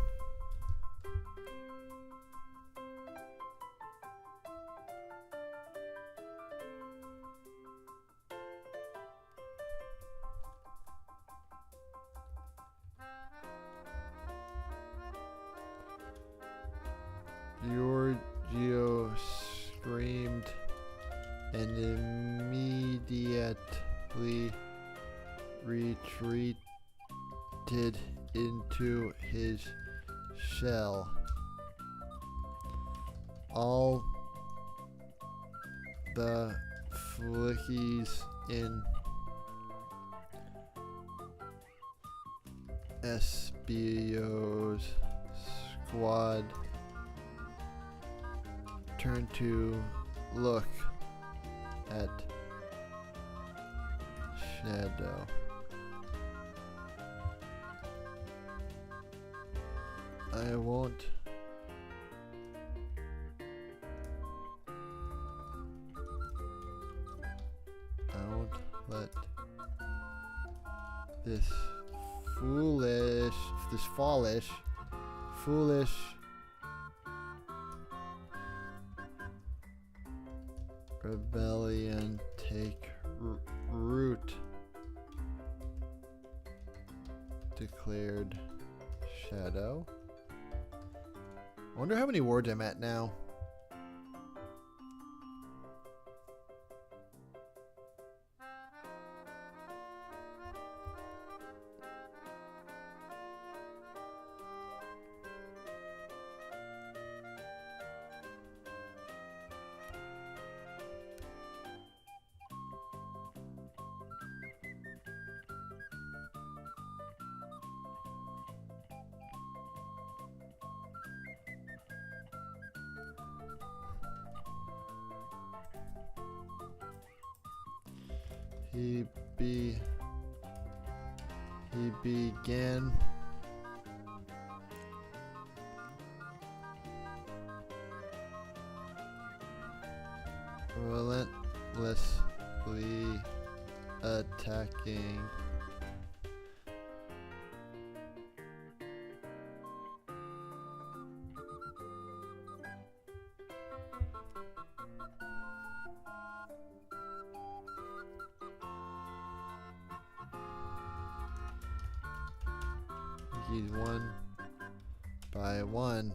Giorgio screamed and immediately retreated into his shell. All the flickies in Espio's squad turned to look at Shadow. I won't let this foolish rebellion take root, declared Shadow. I wonder how many words I'm at now. He began relentlessly attacking he's one by one.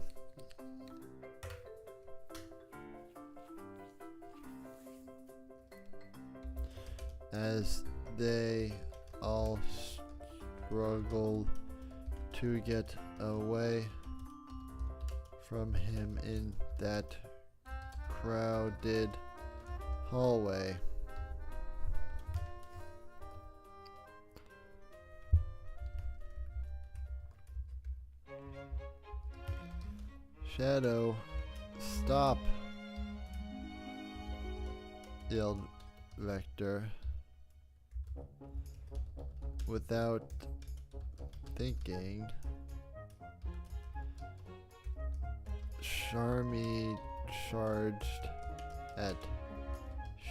As they all struggled to get away from him in that crowded hallway. Shadow, stop, yelled Vector. Without thinking, Charmy charged at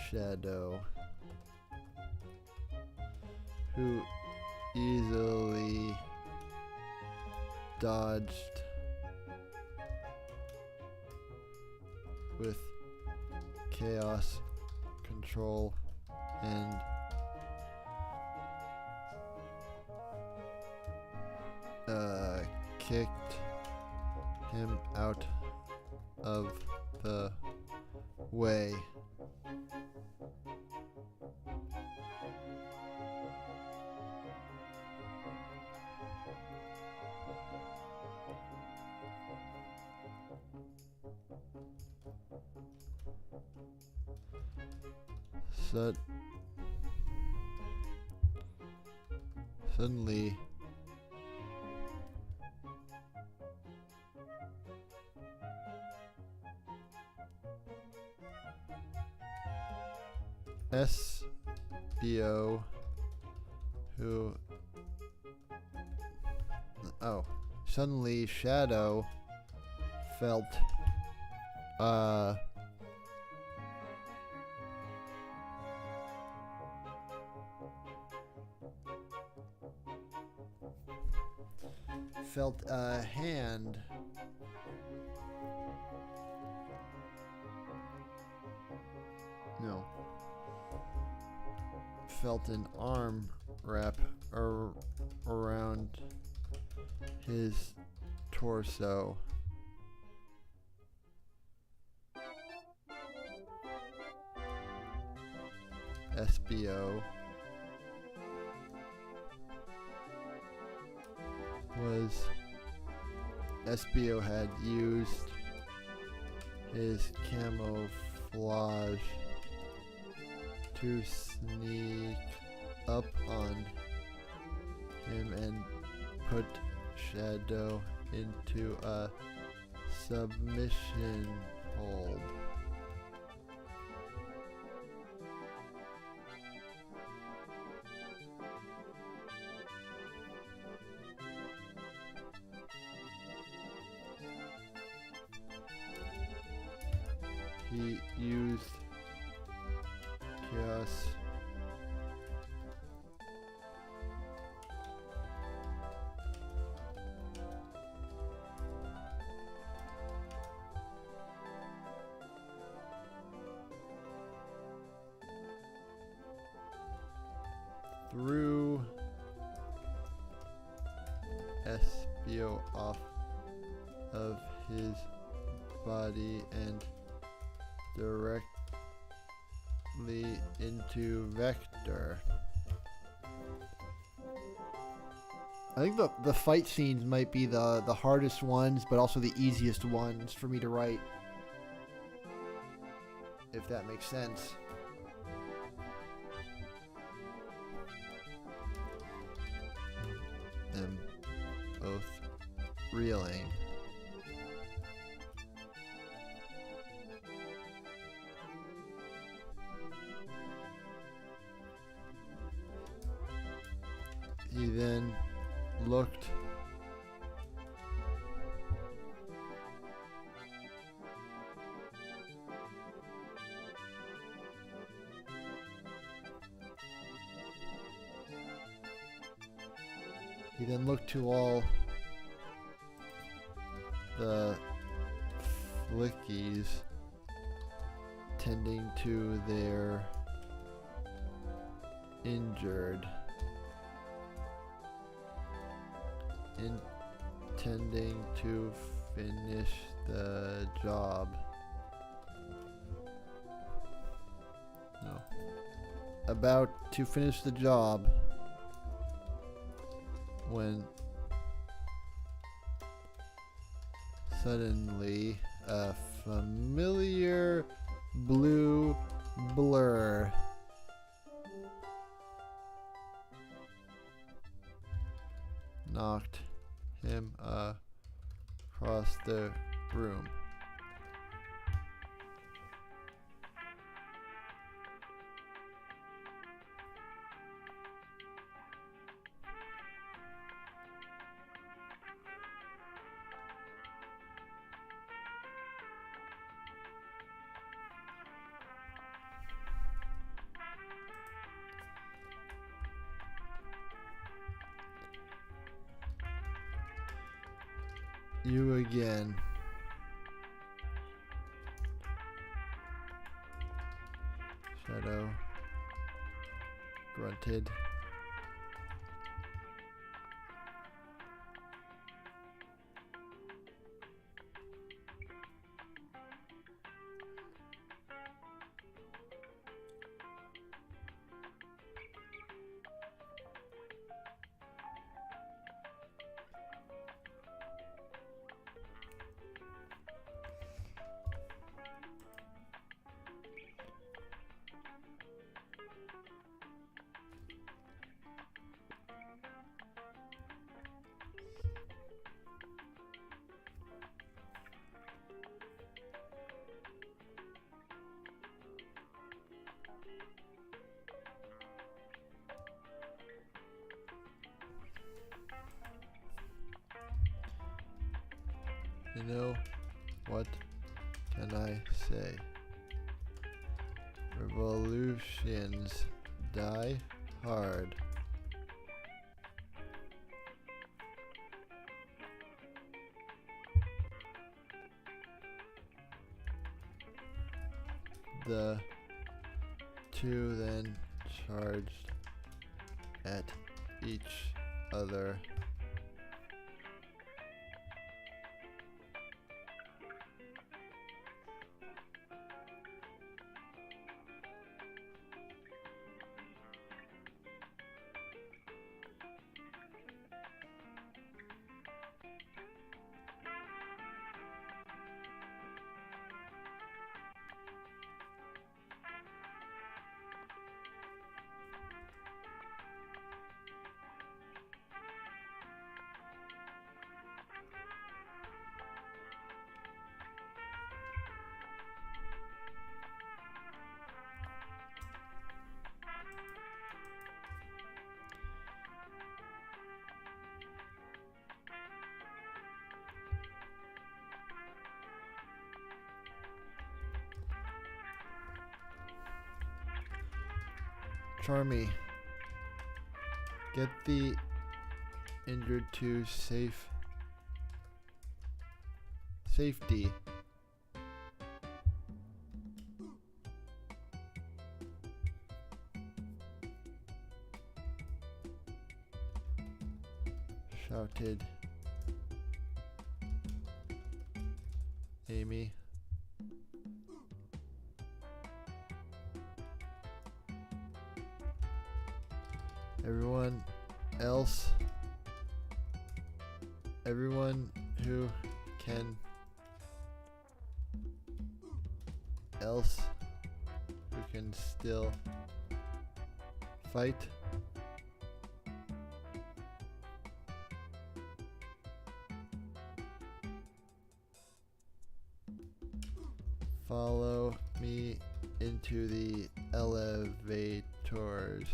Shadow, who easily dodged with chaos control and kicked him out of the way. Suddenly, SBO, suddenly Shadow felt a hand felt an arm wrap around his torso. SBO had used his camouflage to sneak up on him and put Shadow into a submission hold. He used chaos threw SBO off of his body and directly into Vector. I think the fight scenes might be the hardest ones, but also the easiest ones for me to write, if that makes sense. Them both reeling. He then looked to all the flickies tending to their injured, intending to finish the job. No. About to finish the job when suddenly a familiar blue blur knocked him across the room. You again. Shadow grunted. You know, what can I say? Revolutions die hard. The two then charged at each other. Charmy, get the injured to safety. Shouted Amy. Everyone who can still fight. Follow me into the elevators.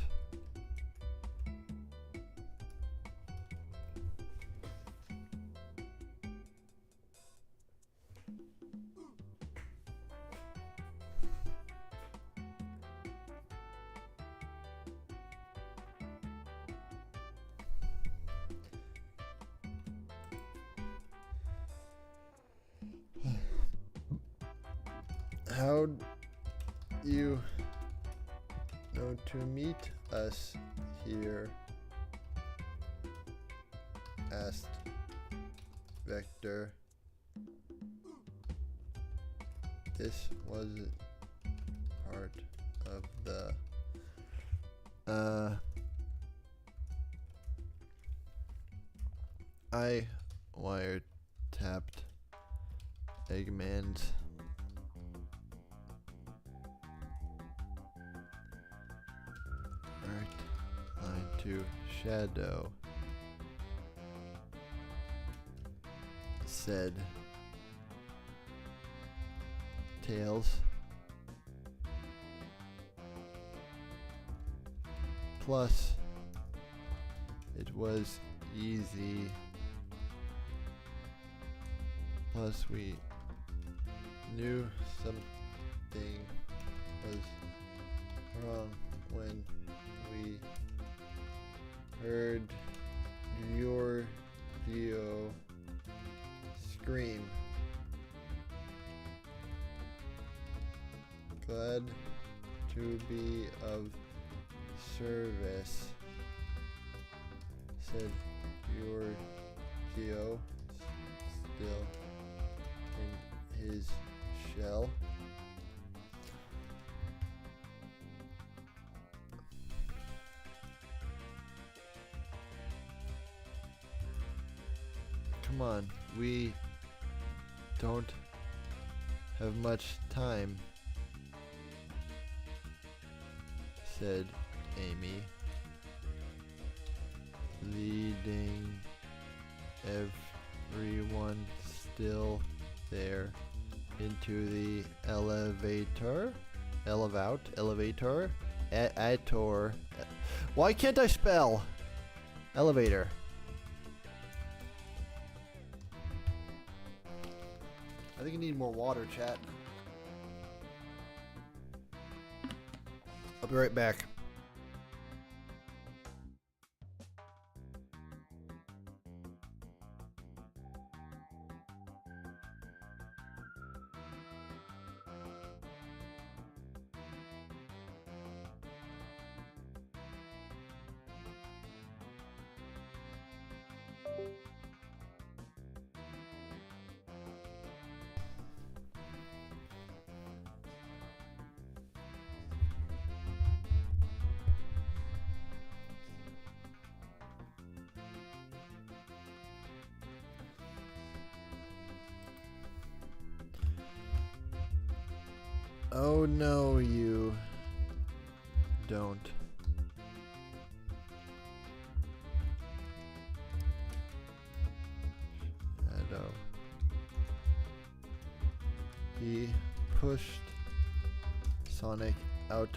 How you know to meet us here? Asked Vector. This was part of the I wiretapped Eggman's right line to Shadow, said Tails. Plus, it was easy. Plus, we knew something was wrong when we heard your Geo scream. Glad to be of service, said your Geo, still in his shell. Come on, we don't have much time, said Amy, leading everyone still there into the elevator. Elevator. Ator. Why can't I spell? Elevator. I think I need more water, chat. I'll be right back. Oh no, you don't. Shadow. He pushed Sonic out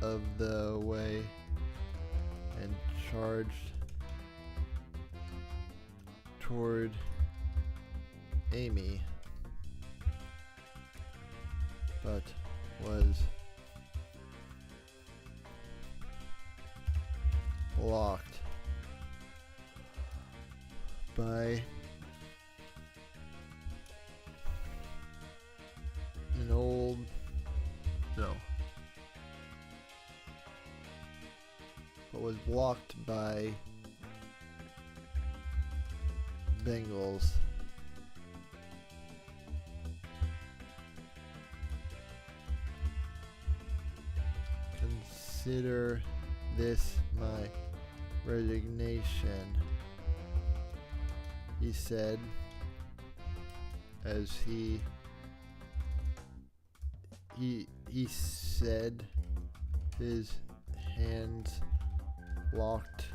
of the way and charged toward Amy, but was blocked by an old but was blocked by Bengals. Consider this my resignation, he said as he said, his hands locked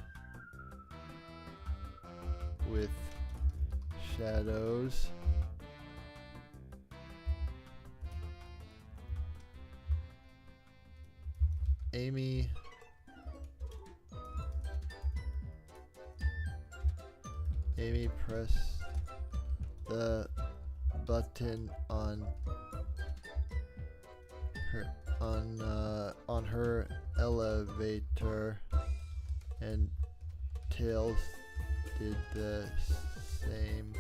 with Shadow's. Amy pressed the button on her elevator, and Tails did the same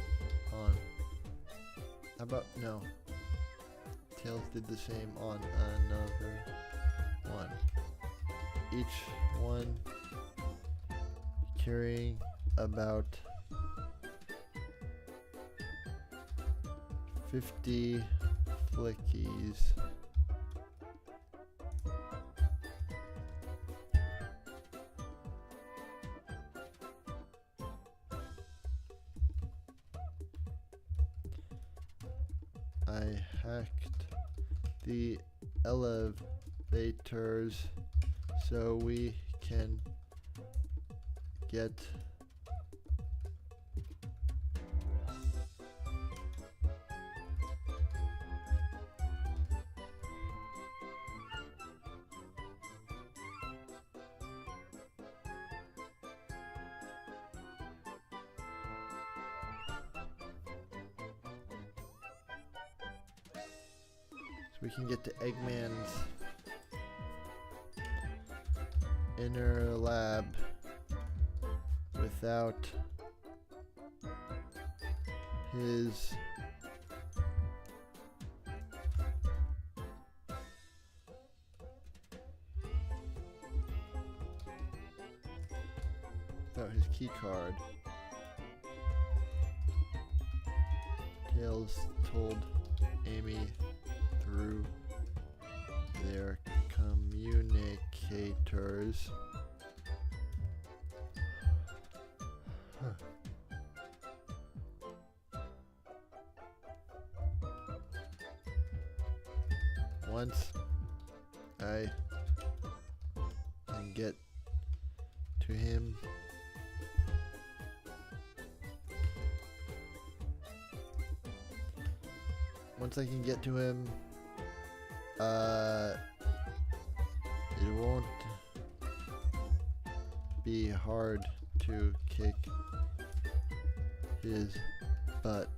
on Tails did the same on another one. Each one carrying about 50 flickies. I hacked the elevators so we can get we can get to Eggman's inner lab without his key card. Tails told Amy through their communicators. Once I can get to him, it won't be hard to kick his butt.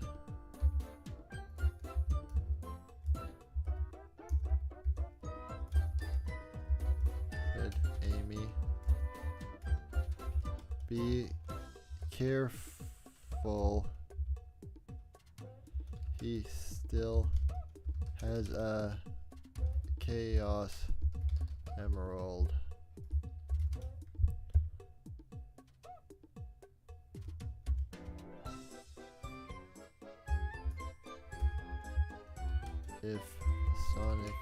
Said Amy. Be careful. He still has a Chaos Emerald. If Sonic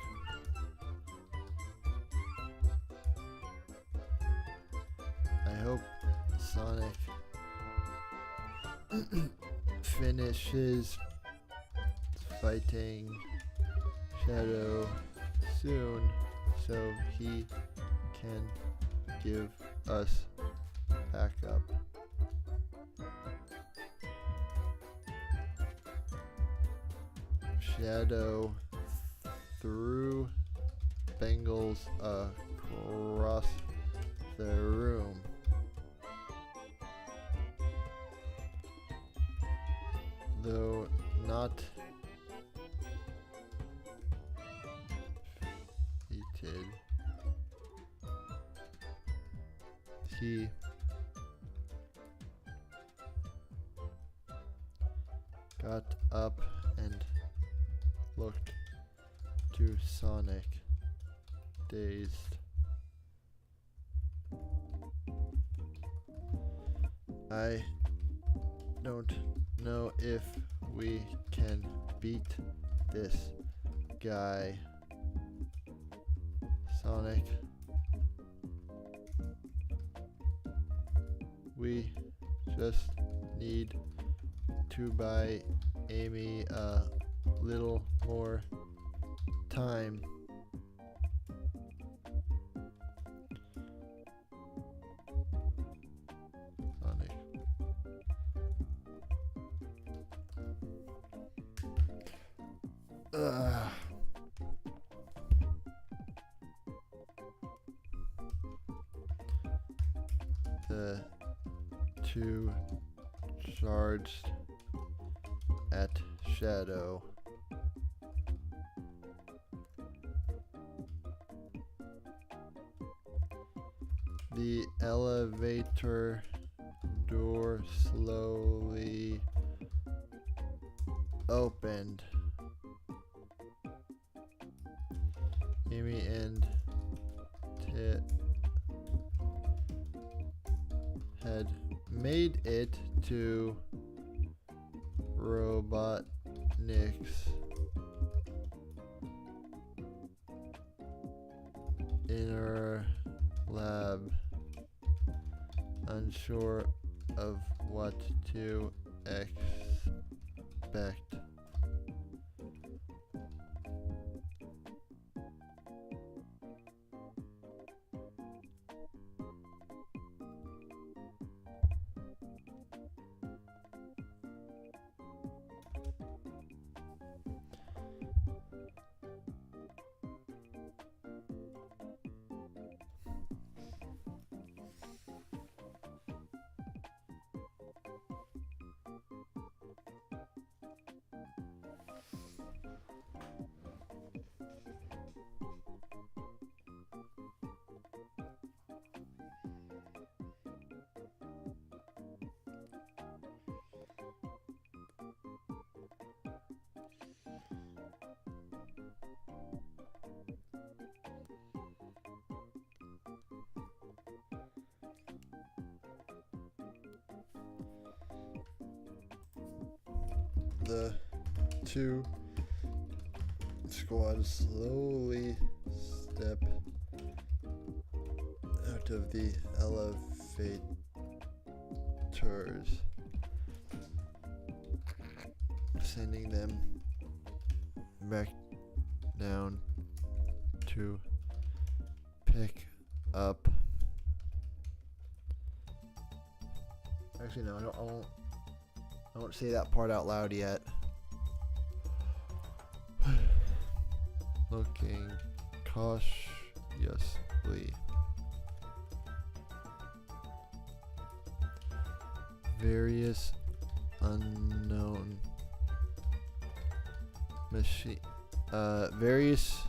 I hope Sonic finishes fighting Shadow soon so he can give us backup. Shadow threw Bengals across the room. Though not defeated, he got up and looked to Sonic, dazed. I don't know if we can beat this guy, Sonic. We just need to buy Amy a little more time. Sonic. The two charged at Shadow. The elevator door slowly opened. Amy and Ted had made it to Robotnik's inner lab, unsure of what to expect. The two squads slowly step out of the elevators, sending them back down to pick up. Actually, no, I won't say that part out loud yet. Looking cautiously. Various unknown various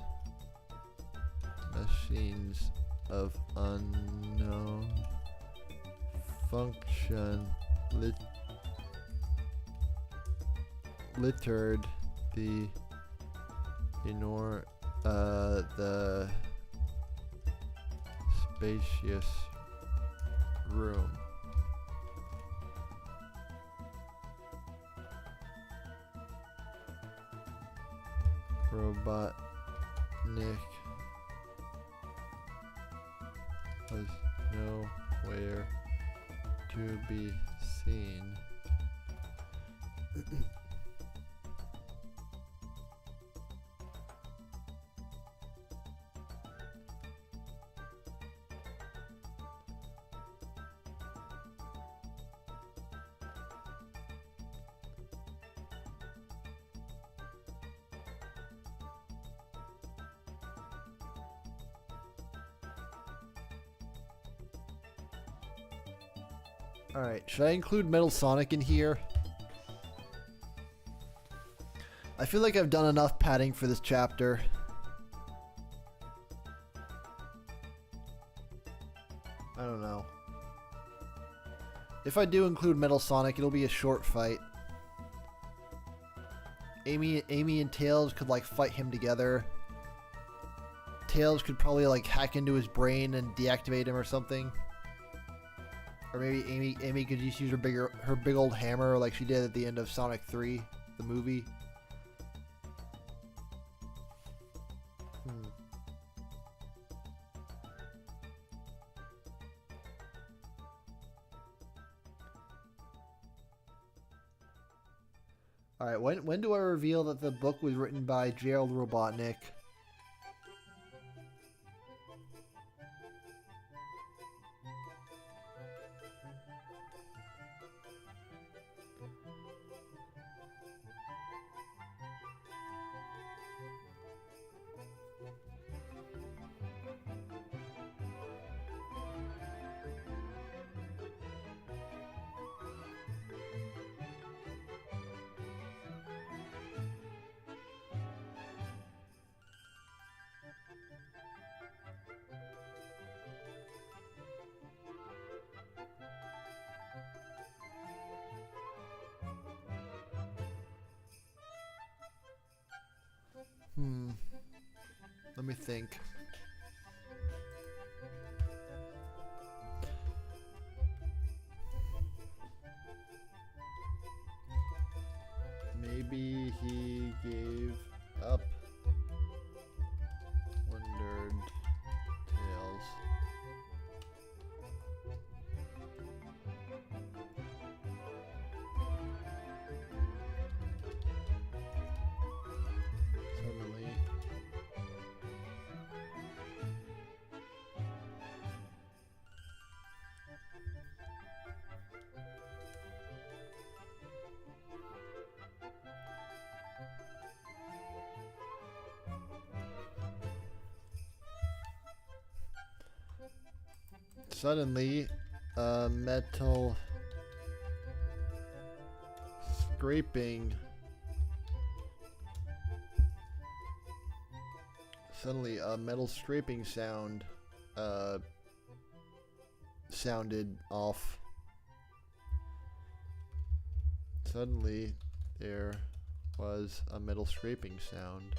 machines of unknown function littered the the spacious room. Robotnik was nowhere to be seen. Alright, should I include Metal Sonic in here? I feel like I've done enough padding for this chapter. I don't know. If I do include Metal Sonic, it'll be a short fight. Amy and Tails could like fight him together. Tails could probably like hack into his brain and deactivate him or something. Or maybe Amy could just use her big old hammer like she did at the end of Sonic 3, the movie. Alright, when do I reveal that the book was written by Gerald Robotnik? Let me think. Maybe he gave up. Wondered Tales. Suddenly, a metal scraping. Suddenly, a metal scraping sound sounded off. Suddenly, there was a metal scraping sound.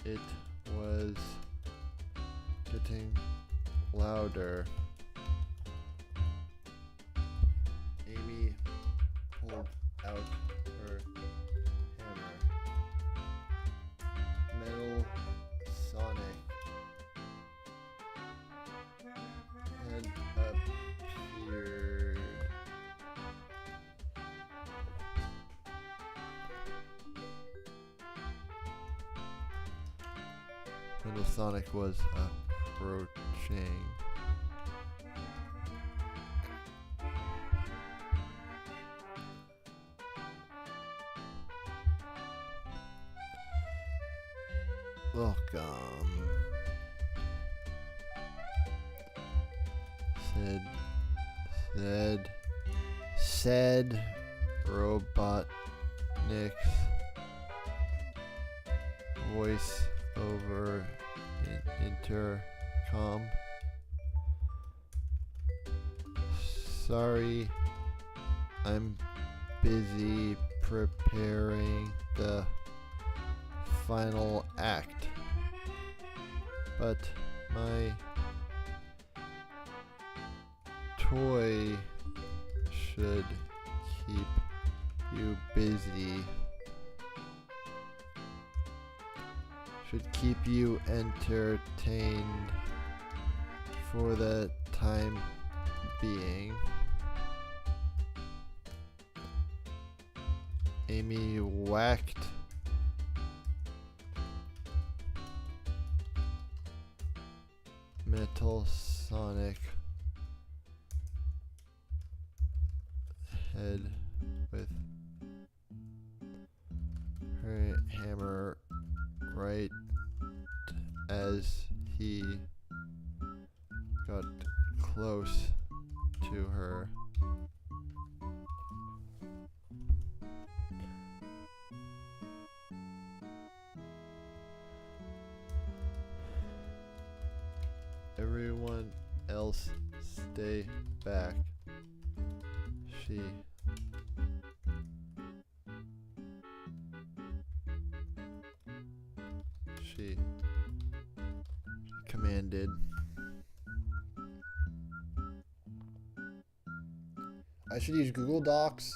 It was getting louder. Amy pulled out her hammer. Metal Sonic had appeared. Metal Sonic was approaching. Welcome, said Robotnik's voice over intercom. Sorry, I'm busy preparing the final act, but my toy should keep you busy. Should keep you entertained for the time being. Amy whacked Metal Sonic head with her hammer right as he got close to her. Everyone else stay back. She commanded. I should use Google Docs.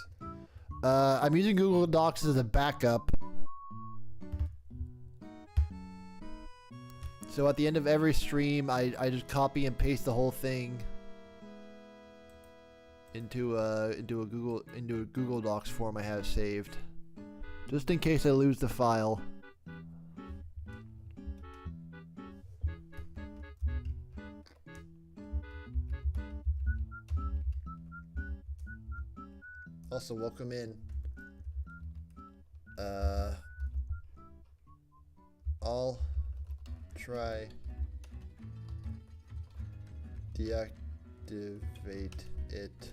I'm using Google Docs as a backup. So at the end of every stream, I just copy and paste the whole thing into a Google Docs form I have saved, just in case I lose the file. Also, welcome in. I'll try deactivate it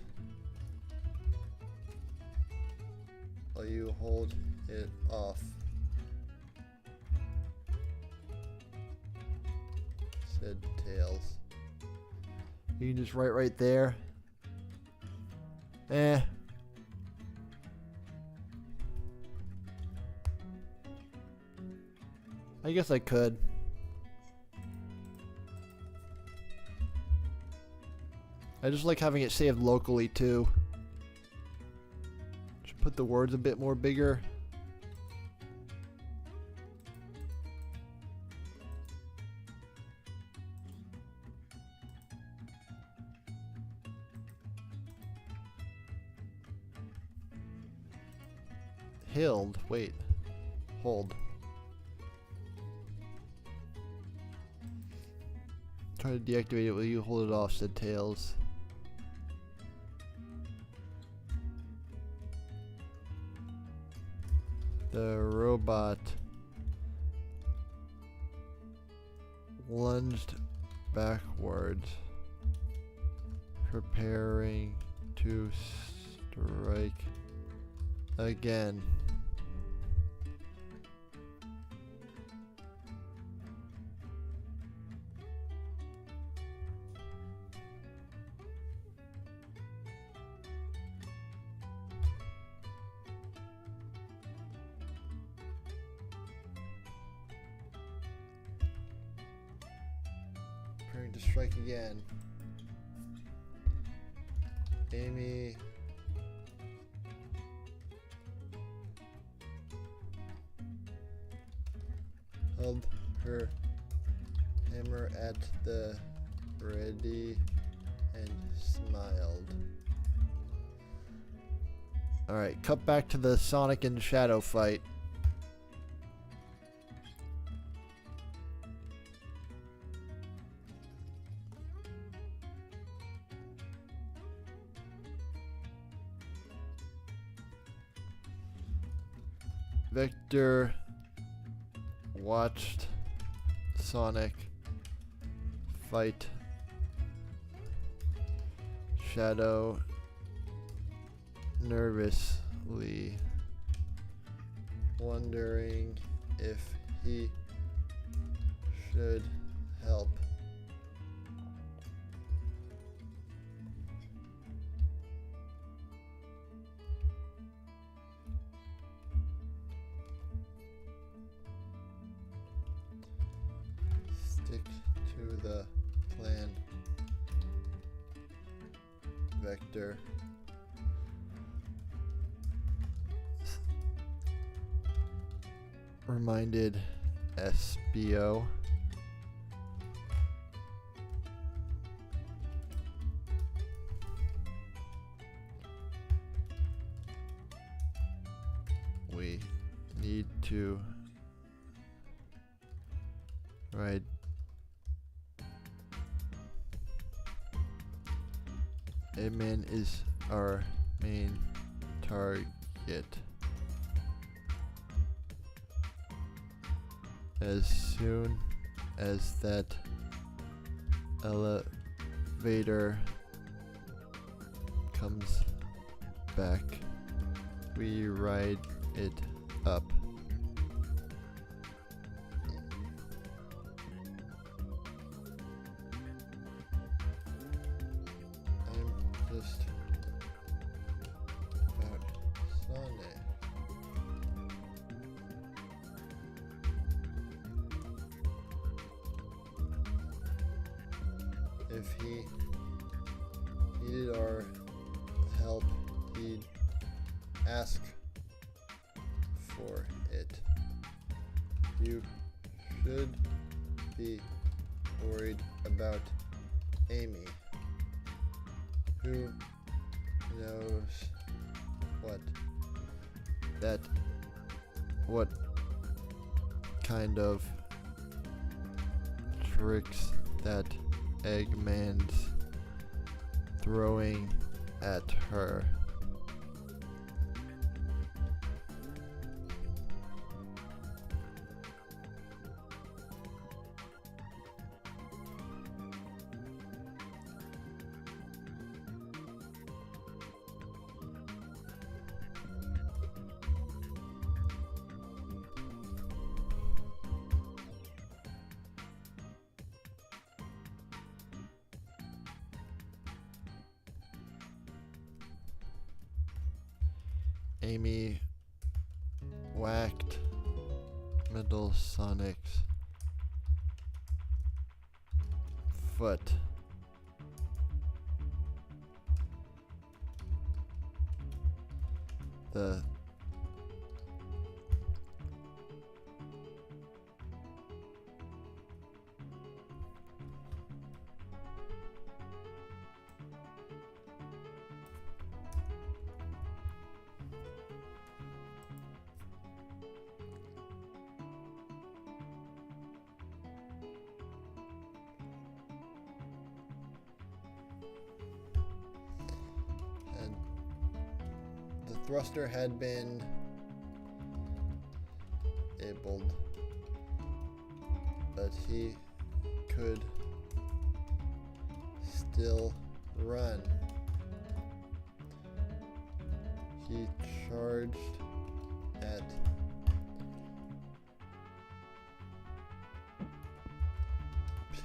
while you hold it off, said Tails. You can just write right there. Eh. I guess I could. I just like having it saved locally too. Just put the words a bit more bigger. Held. Wait. Hold. Try to deactivate it. Will you hold it off? Said Tails. The robot lunged backwards, preparing to strike again. Preparing to strike again. Amy held her hammer at the ready and smiled. Alright, cut back to the Sonic and Shadow fight. Vector watched Sonic fight Shadow nervously, wondering if he should help. Stick to the plan, Vector. Reminded SBO. We need to ride Eggman is our main target. As soon as that elevator comes back, we ride it up. I'm just about Sonic. If he needed our help, he'd ask for it. You should be worried about Amy. Who knows what kind of tricks that Eggman's throwing at her. Amy whacked Metal Sonic's foot. The thruster had been abled, but he could still run. He charged at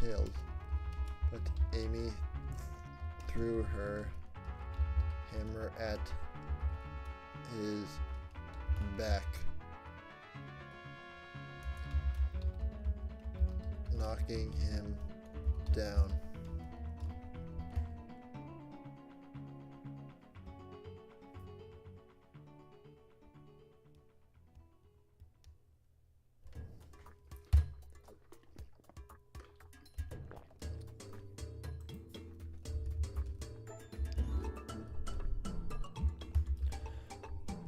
Tails, but Amy threw her hammer at his back, knocking him down.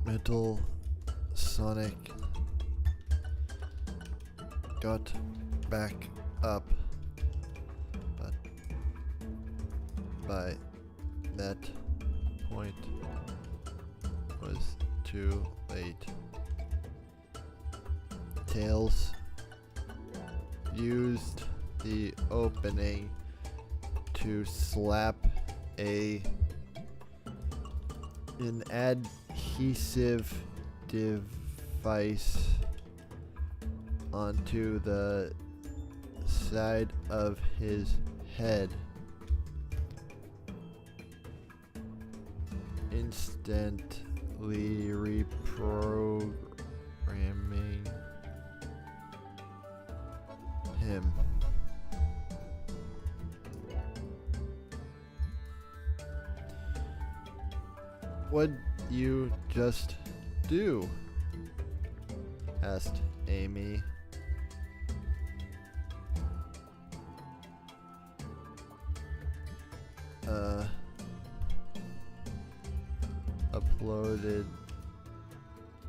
Metal Sonic got back up, but by that point was too late. Tails used the opening to slap an adhesive device onto the side of his head, instantly reprogramming him. What'd you just do? Asked Amy. Uploaded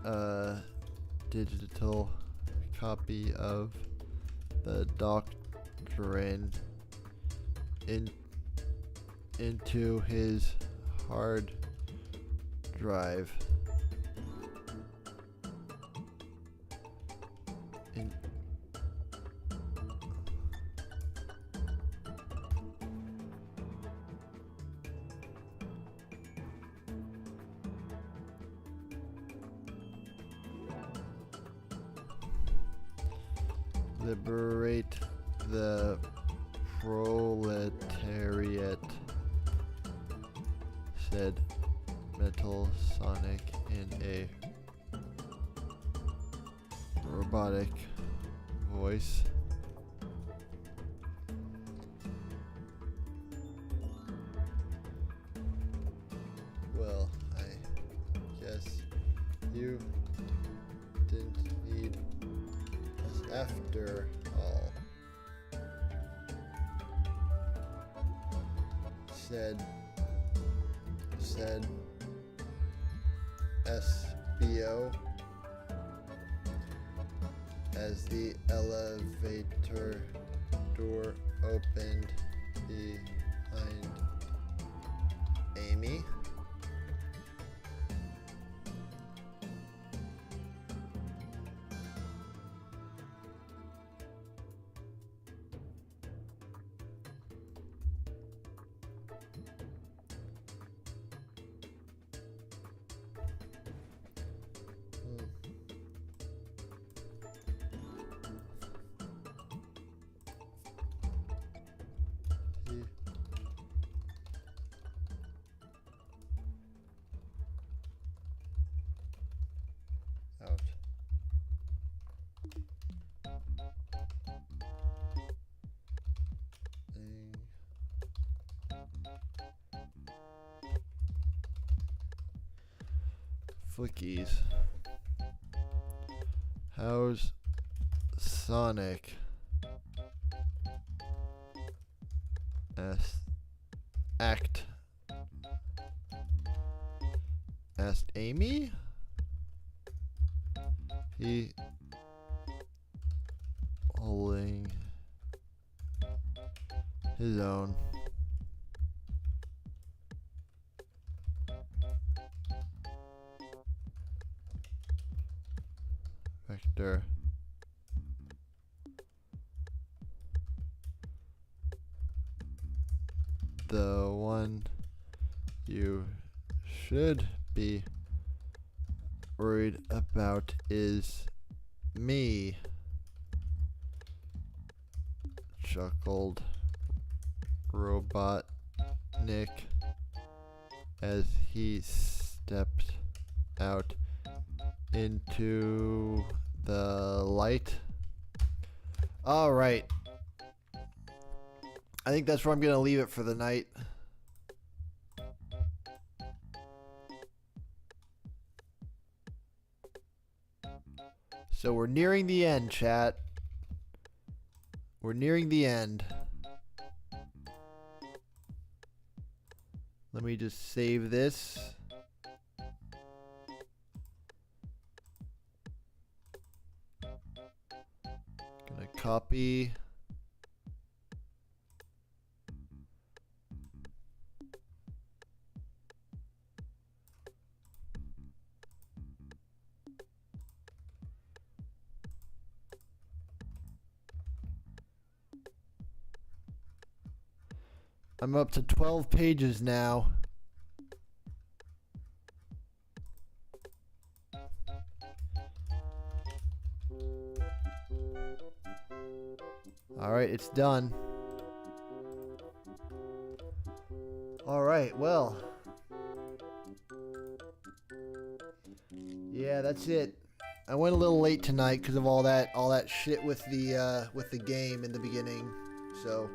a digital copy of the doctrine into his hard drive. Liberate the proletariat, said Metal Sonic in a robotic voice. Well, I guess you didn't need us after all, said SBO as the elevator door opened behind Amy. Flickies. How's Sonic? Asked Amy? He holding his own. Vector. The one you should be worried about is me, chuckled Robotnik as he stepped out into the light. All right. I think that's where I'm going to leave it for the night. So we're nearing the end, chat. We're nearing the end. Let me just save this. Gonna copy. I'm up to 12 pages now. All right, it's done. All right, well. Yeah, that's it. I went a little late tonight because of all that shit with the game in the beginning. So,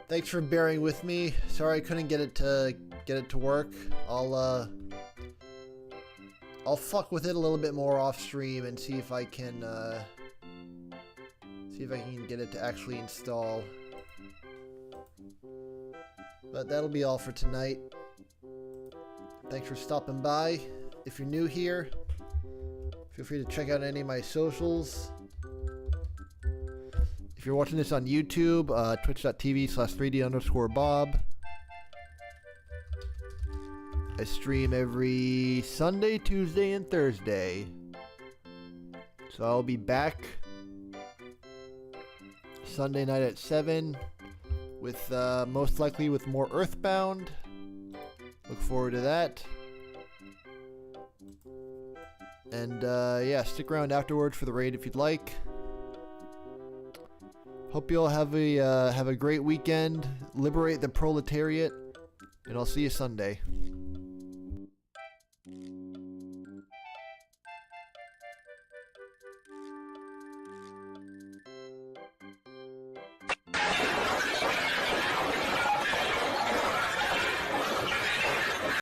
thanks for bearing with me. Sorry I couldn't get it to work. I'll fuck with it a little bit more off stream and see if I can get it to actually install. But that'll be all for tonight. Thanks for stopping by. If you're new here, feel free to check out any of my socials. If you're watching this on YouTube, twitch.tv/3D_Bob. I stream every Sunday, Tuesday, and Thursday. So I'll be back Sunday night at 7 with most likely with more Earthbound. Look forward to that. And yeah, stick around afterwards for the raid if you'd like. Hope you all have a great weekend. Liberate the proletariat, and I'll see you Sunday.